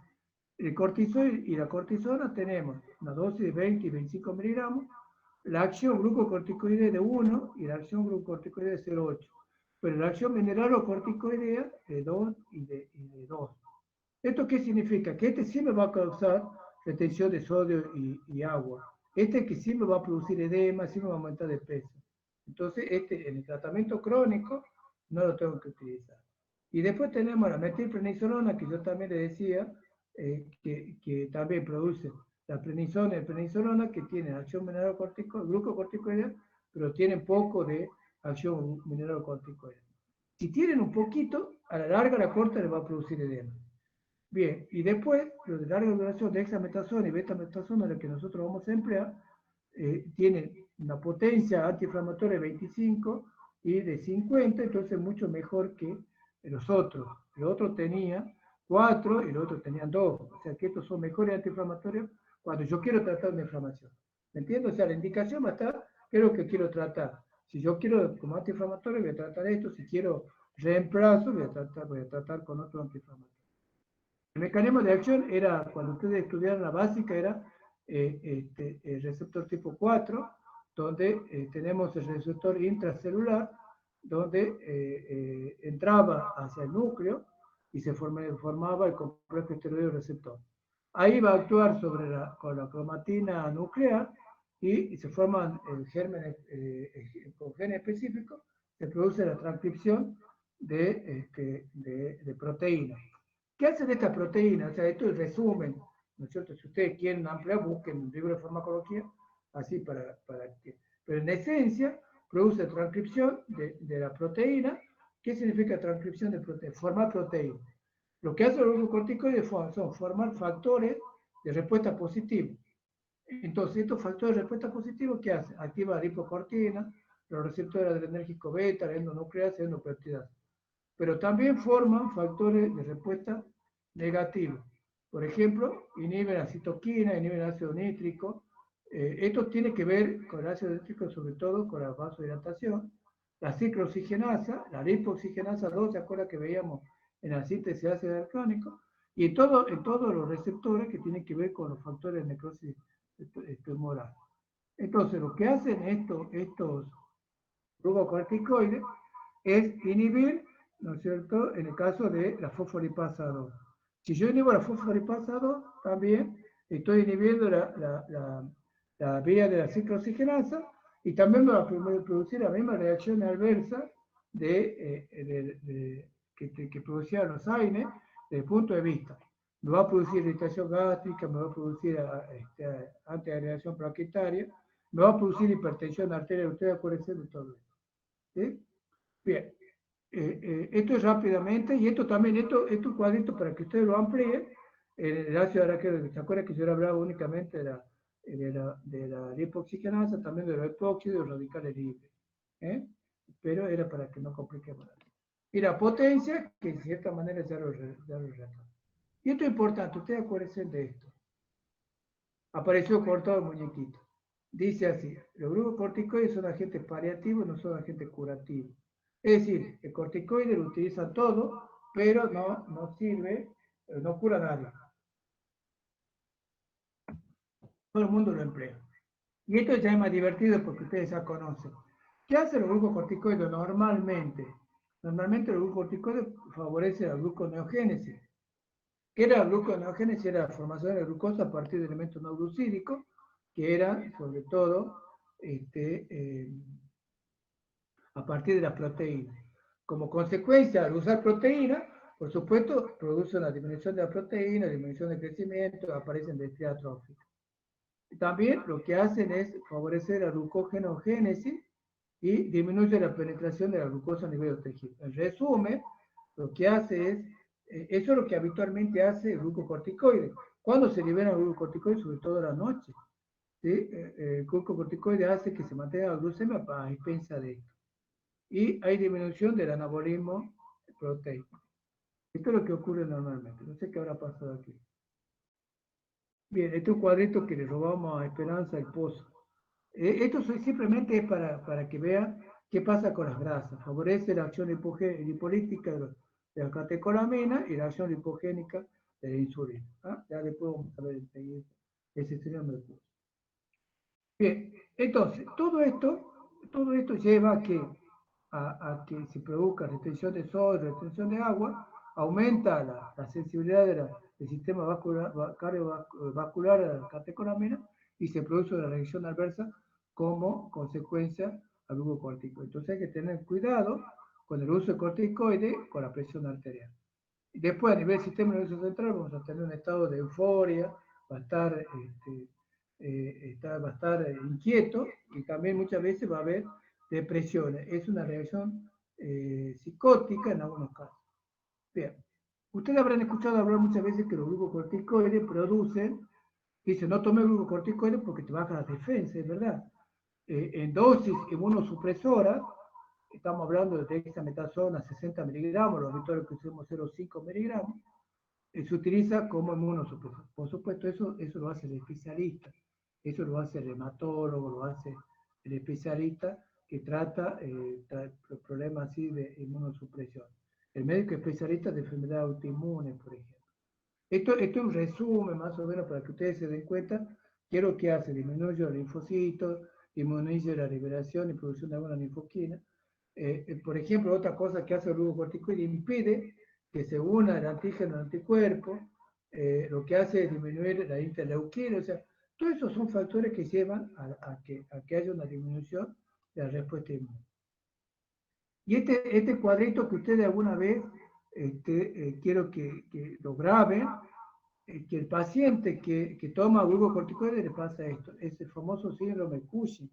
El cortisol y la cortisona tenemos una dosis de 20 y 25 miligramos, la acción glucocorticoidea de 1 y la acción glucocorticoidea de 0,8. Pero la acción mineralocorticoidea de 2 y de 2. ¿Esto qué significa? Que este sí me va a causar retención de sodio y agua. Este que sí me va a producir edema, sí me va a aumentar de peso. Entonces, en el tratamiento crónico no lo tengo que utilizar. Y después tenemos la metilprednisolona, que yo también le decía, que también produce la prednisona y la prednisolona, que tienen acción glucocorticoidea, pero tienen poco de acción mineralocorticoidea. Si tienen un poquito, a la larga la corta les va a producir edema. Bien, y después, los de larga duración de hexametasona y betametasona, la que nosotros vamos a emplear, tienen una potencia antiinflamatoria de 25 y de 50, entonces mucho mejor que los otros. El otro tenía 4 y los otros tenían 2. O sea que estos son mejores antiinflamatorios cuando yo quiero tratar una inflamación. ¿Me entiendes? O sea, la indicación va a estar, ¿qué es lo que quiero tratar? Si yo quiero como antiinflamatorio, voy a tratar esto. Si quiero reemplazo, voy a tratar con otro antiinflamatorio. El mecanismo de acción era, cuando ustedes estudiaron la básica, era el receptor tipo 4, donde tenemos el receptor intracelular, donde entraba hacia el núcleo y se formaba el complejo esteroideo receptor. Ahí va a actuar con la cromatina nuclear y se forman gérmenes con genes específicos, se produce la transcripción de proteínas. ¿Qué hace de esta proteína? O sea, esto es el resumen, ¿no es cierto? Si ustedes quieren ampliar, busquen un libro de farmacología, así para que... Pero en esencia, produce transcripción de la proteína. ¿Qué significa transcripción de proteína? Formar proteína. Lo que hacen los glucocorticoides son formar factores de respuesta positiva. Entonces, estos factores de respuesta positiva, ¿qué hacen? Activa la lipocortina, los receptores adrenérgicos beta, la endonucleasa y endopeptidasa. Pero también forman factores de respuesta negativa. Por ejemplo, inhiben la citoquina, inhiben el ácido nítrico. Esto tiene que ver con el ácido nítrico, sobre todo con la vasodilatación. La ciclooxigenasa, la lipoxigenasa 2, ¿se acuerda que veíamos en la síntesis de ácido hialurónico? Y en todos los receptores que tienen que ver con los factores de necrosis tumoral. Entonces, lo que hacen estos glucocorticoides es inhibir, ¿no es cierto?, en el caso de la fosfolipasa 2. Si yo inhibo la fosfolipasa 2, también estoy inhibiendo la vía de la ciclooxigenasa y también me va a producir la misma reacción adversa que producían los AINE desde el punto de vista. Me va a producir irritación gástrica, me va a producir antiagregación plaquetaria, me va a producir hipertensión arterial. Ustedes acuérdense de todo esto. ¿Sí? Bien. Esto es rápidamente, y esto también, esto es un cuadrito para que ustedes lo amplíen. El ácido araquídeo, ¿se acuerdan que yo hablaba únicamente de la lipoxigenasa, también de los epóxidos, radicales libres? Pero era para que no compliquemos nada. Y la potencia, que en cierta manera ya lo relató. Y esto es importante, ustedes acuérdense de esto. Apareció cortado el muñequito. Dice así, los glucocorticoides son agentes paliativos, no son agentes curativos. Es decir, el corticoide lo utiliza todo, pero no sirve, no cura a nadie. Todo el mundo lo emplea. Y esto ya es más divertido porque ustedes ya conocen. ¿Qué hace el glucocorticoide normalmente? Normalmente el glucocorticoide favorece la gluconeogénesis. ¿Qué era la gluconeogénesis? Era la formación de glucosa a partir de elementos no glucídicos, que eran sobre todo a partir de las proteínas. Como consecuencia, al usar proteínas, por supuesto, produce una disminución de la proteína, disminución de crecimiento, aparecen destría atrófica. También lo que hacen es favorecer la glucogenogénesis y disminuye la penetración de la glucosa a nivel del tejido. En resumen, lo que hace es, eso es lo que habitualmente hace el glucocorticoide. ¿Cuándo se libera el glucocorticoide? Sobre todo a la noche. ¿Sí? El glucocorticoide hace que se mantenga la glucemia a expensas de esto. Y hay disminución del anabolismo proteico. Esto es lo que ocurre normalmente. No sé qué habrá pasado aquí. Bien, este es un cuadrito que le robamos a Esperanza el Pozo. Esto simplemente es para que vean qué pasa con las grasas. Favorece la acción lipolítica de la catecolamina y la acción lipogénica de la insulina. Ya después vamos a ver enseguida ese señor Mercurio. Bien, entonces, todo esto lleva a que se produzca retención de sodio, retención de agua, aumenta la sensibilidad del sistema cardiovascular a la catecolamina y se produce una reacción adversa como consecuencia al glucocorticoide. Entonces hay que tener cuidado con el uso de corticoide con la presión arterial. Y después a nivel del sistema nervioso central vamos a tener un estado de euforia, va a estar inquieto y también muchas veces va a haber depresiones. Es una reacción psicótica en algunos casos. Bien, ustedes habrán escuchado hablar muchas veces que los glucocorticoides producen, dicen no tomes glucocorticoides porque te baja la defensa, es verdad. En dosis inmunosupresoras, estamos hablando de dexametasona 60 miligramos, los habituales que usamos 0,5 miligramos, se utiliza como inmunosupresor. Por supuesto, eso lo hace el especialista, eso lo hace el reumatólogo, lo hace el especialista que trata problemas así de inmunosupresión. El médico especialista de enfermedades autoinmunes, por ejemplo. Esto es un resumen más o menos para que ustedes se den cuenta qué es lo que hace. Disminuye los linfocitos, disminuye la liberación y producción de alguna linfoquina. Por ejemplo, otra cosa que hace el glucocorticoide impide que se una el antígeno al anticuerpo, lo que hace es disminuir la interleuquina, o sea, todos esos son factores que llevan a que haya una disminución de la respuesta inmune. Y este cuadrito que ustedes alguna vez, quiero que lo graben, que el paciente que toma glucocorticoides le pasa esto, es el famoso síndrome Cushing.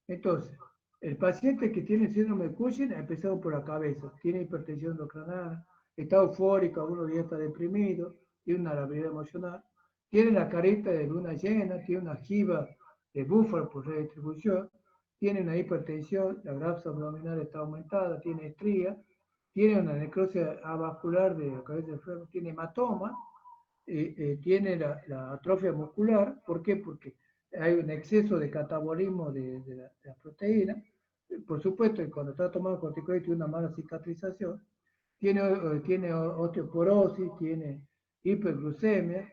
Entonces, el paciente que tiene síndrome de Cushing ha empezado por la cabeza, tiene hipertensión endocrinal, está eufórico, algunos días está deprimido, tiene una labilidad emocional, tiene la careta de luna llena, tiene una jiba de búfalo por redistribución, tiene una hipertensión, la grasa abdominal está aumentada, tiene estría, tiene una necrosis avascular de la cabeza enferma, tiene hematoma, tiene la atrofia muscular. ¿Por qué? Porque hay un exceso de catabolismo de la proteína. Por supuesto, cuando está tomando corticoides tiene una mala cicatrización, tiene osteoporosis, tiene hiperglucemia,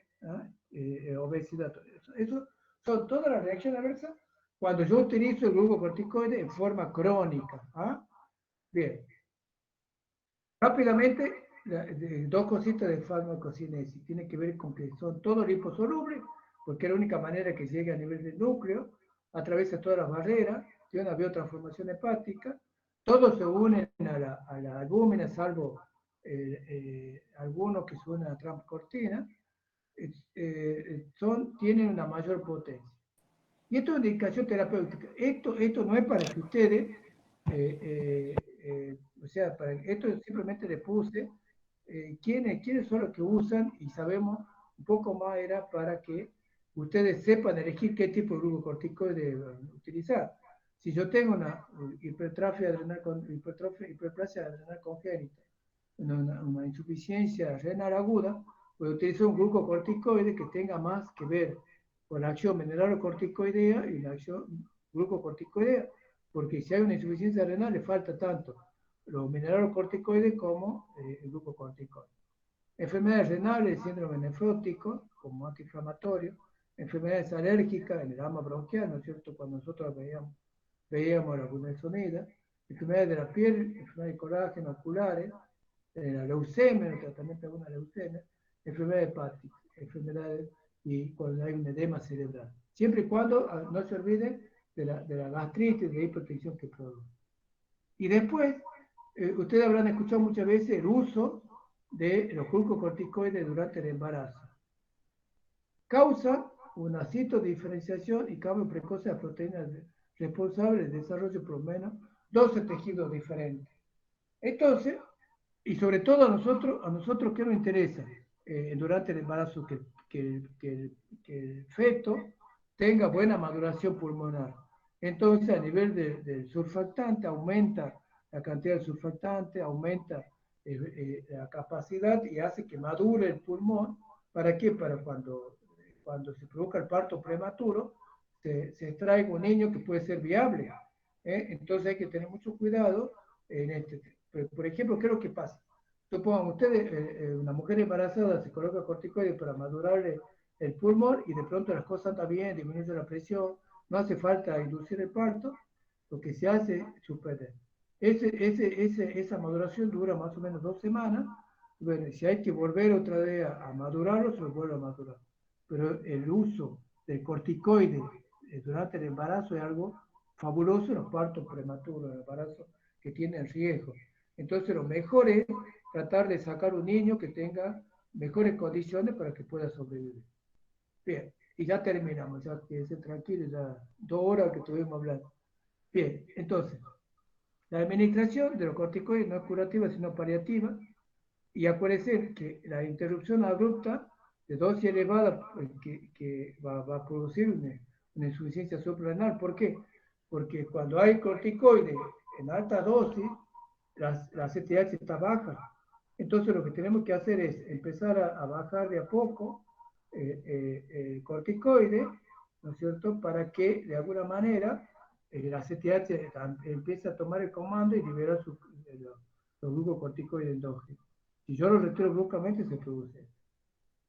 obesidad. Eso son todas las reacciones adversas cuando yo utilizo el glucocorticoide en forma crónica. Bien. Rápidamente, dos cositas de farmacocinesis. Tiene que ver con que son todos liposolubles, porque es la única manera que llegue a nivel del núcleo, atraviesa todas las barreras, tiene una biotransformación hepática, todos se unen a la albúmina, salvo algunos que se unen a la transcortina, tienen una mayor potencia. Y esto es una indicación terapéutica. Esto no es para que ustedes O sea, para esto simplemente le puse quiénes son los que usan y sabemos un poco más era para que ustedes sepan elegir qué tipo de glucocorticoide utilizar. Si yo tengo una hiperplasia adrenal congénita, una insuficiencia renal aguda, pues utilizo un glucocorticoide que tenga más que ver con la acción mineralocorticoidea y la acción glucocorticoidea, porque si hay una insuficiencia renal le falta tanto los mineralocorticoides como el glucocorticoide. Enfermedades renales, síndrome nefrótico, como antiinflamatorio, enfermedades alérgicas, el edema bronquial, ¿no es cierto? Cuando nosotros veíamos la budesonida, enfermedades de la piel, enfermedades de colágeno oculares, la leucemia, el tratamiento de alguna leucemia, enfermedades hepáticas, enfermedades y cuando hay un edema cerebral. Siempre y cuando no se olviden de la gastritis, de la hipertensión que produce. Y después, ustedes habrán escuchado muchas veces el uso de los glucocorticoides durante el embarazo. Causa una citodiferenciación y cambio precoz de las proteínas responsables del desarrollo por lo menos 12 tejidos diferentes. Entonces, y sobre todo a nosotros ¿qué nos interesa? Durante el embarazo, que el feto tenga buena maduración pulmonar. Entonces, a nivel del surfactante, aumenta la cantidad de surfactante, aumenta la capacidad y hace que madure el pulmón. ¿Para qué? Para cuando se produzca el parto prematuro, se extraiga un niño que puede ser viable. Entonces hay que tener mucho cuidado en este tema. Por ejemplo, ¿qué es lo que pasa? Supongan ustedes, una mujer embarazada se coloca corticoides para madurarle el pulmón y de pronto las cosas andan bien, disminuye la presión, no hace falta inducir el parto, lo que se hace es suspender. Esa maduración dura más o menos 2 semanas. Bueno, si hay que volver otra vez a madurarlo, se lo vuelve a madurar. Pero el uso del corticoide durante el embarazo es algo fabuloso en los partos prematuros, en el embarazo que tienen riesgo. Entonces lo mejor es tratar de sacar un niño que tenga mejores condiciones para que pueda sobrevivir. Bien, y ya terminamos, ya quédense tranquilos, ya 2 horas que estuvimos hablando. Bien, entonces, la administración de los corticoides no es curativa, sino paliativa, y acuérdense que la interrupción abrupta de dosis elevada que va a producir una insuficiencia suprarrenal. ¿Por qué? Porque cuando hay corticoides en alta dosis, la CTH está baja. Entonces lo que tenemos que hacer es empezar a bajar de a poco el corticoide, ¿no es cierto?, para que de alguna manera la CTH empiece a tomar el comando y liberar los glucocorticoides endógenos. Si yo lo retiro bruscamente, se produce.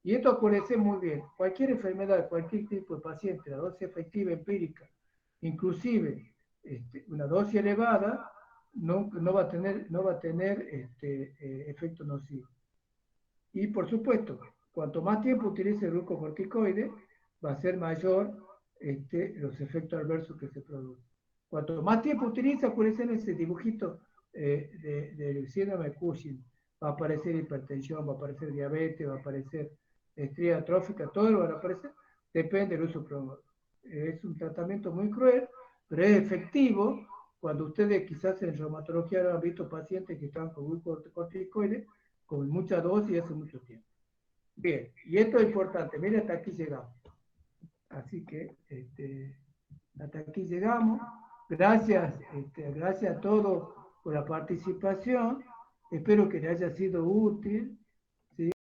Y esto aparece muy bien. Cualquier enfermedad, cualquier tipo de paciente, la dosis efectiva empírica, inclusive una dosis elevada, no va a tener efecto nocivo. Y por supuesto, cuanto más tiempo utilice el glucocorticoide, va a ser mayor los efectos adversos que se producen. Cuanto más tiempo utiliza, acuérdense en ese dibujito del síndrome de Cushing, va a aparecer hipertensión, va a aparecer diabetes, va a aparecer estría atrófica, todo lo va a aparecer, depende del uso prolongado. Es un tratamiento muy cruel, pero es efectivo. Cuando ustedes quizás en reumatología han visto pacientes que están con glucocorticoides con mucha dosis y hace mucho tiempo. Bien, y esto es importante, miren, hasta aquí llegamos. Así que hasta aquí llegamos. Gracias, gracias a todos por la participación. Espero que les haya sido útil.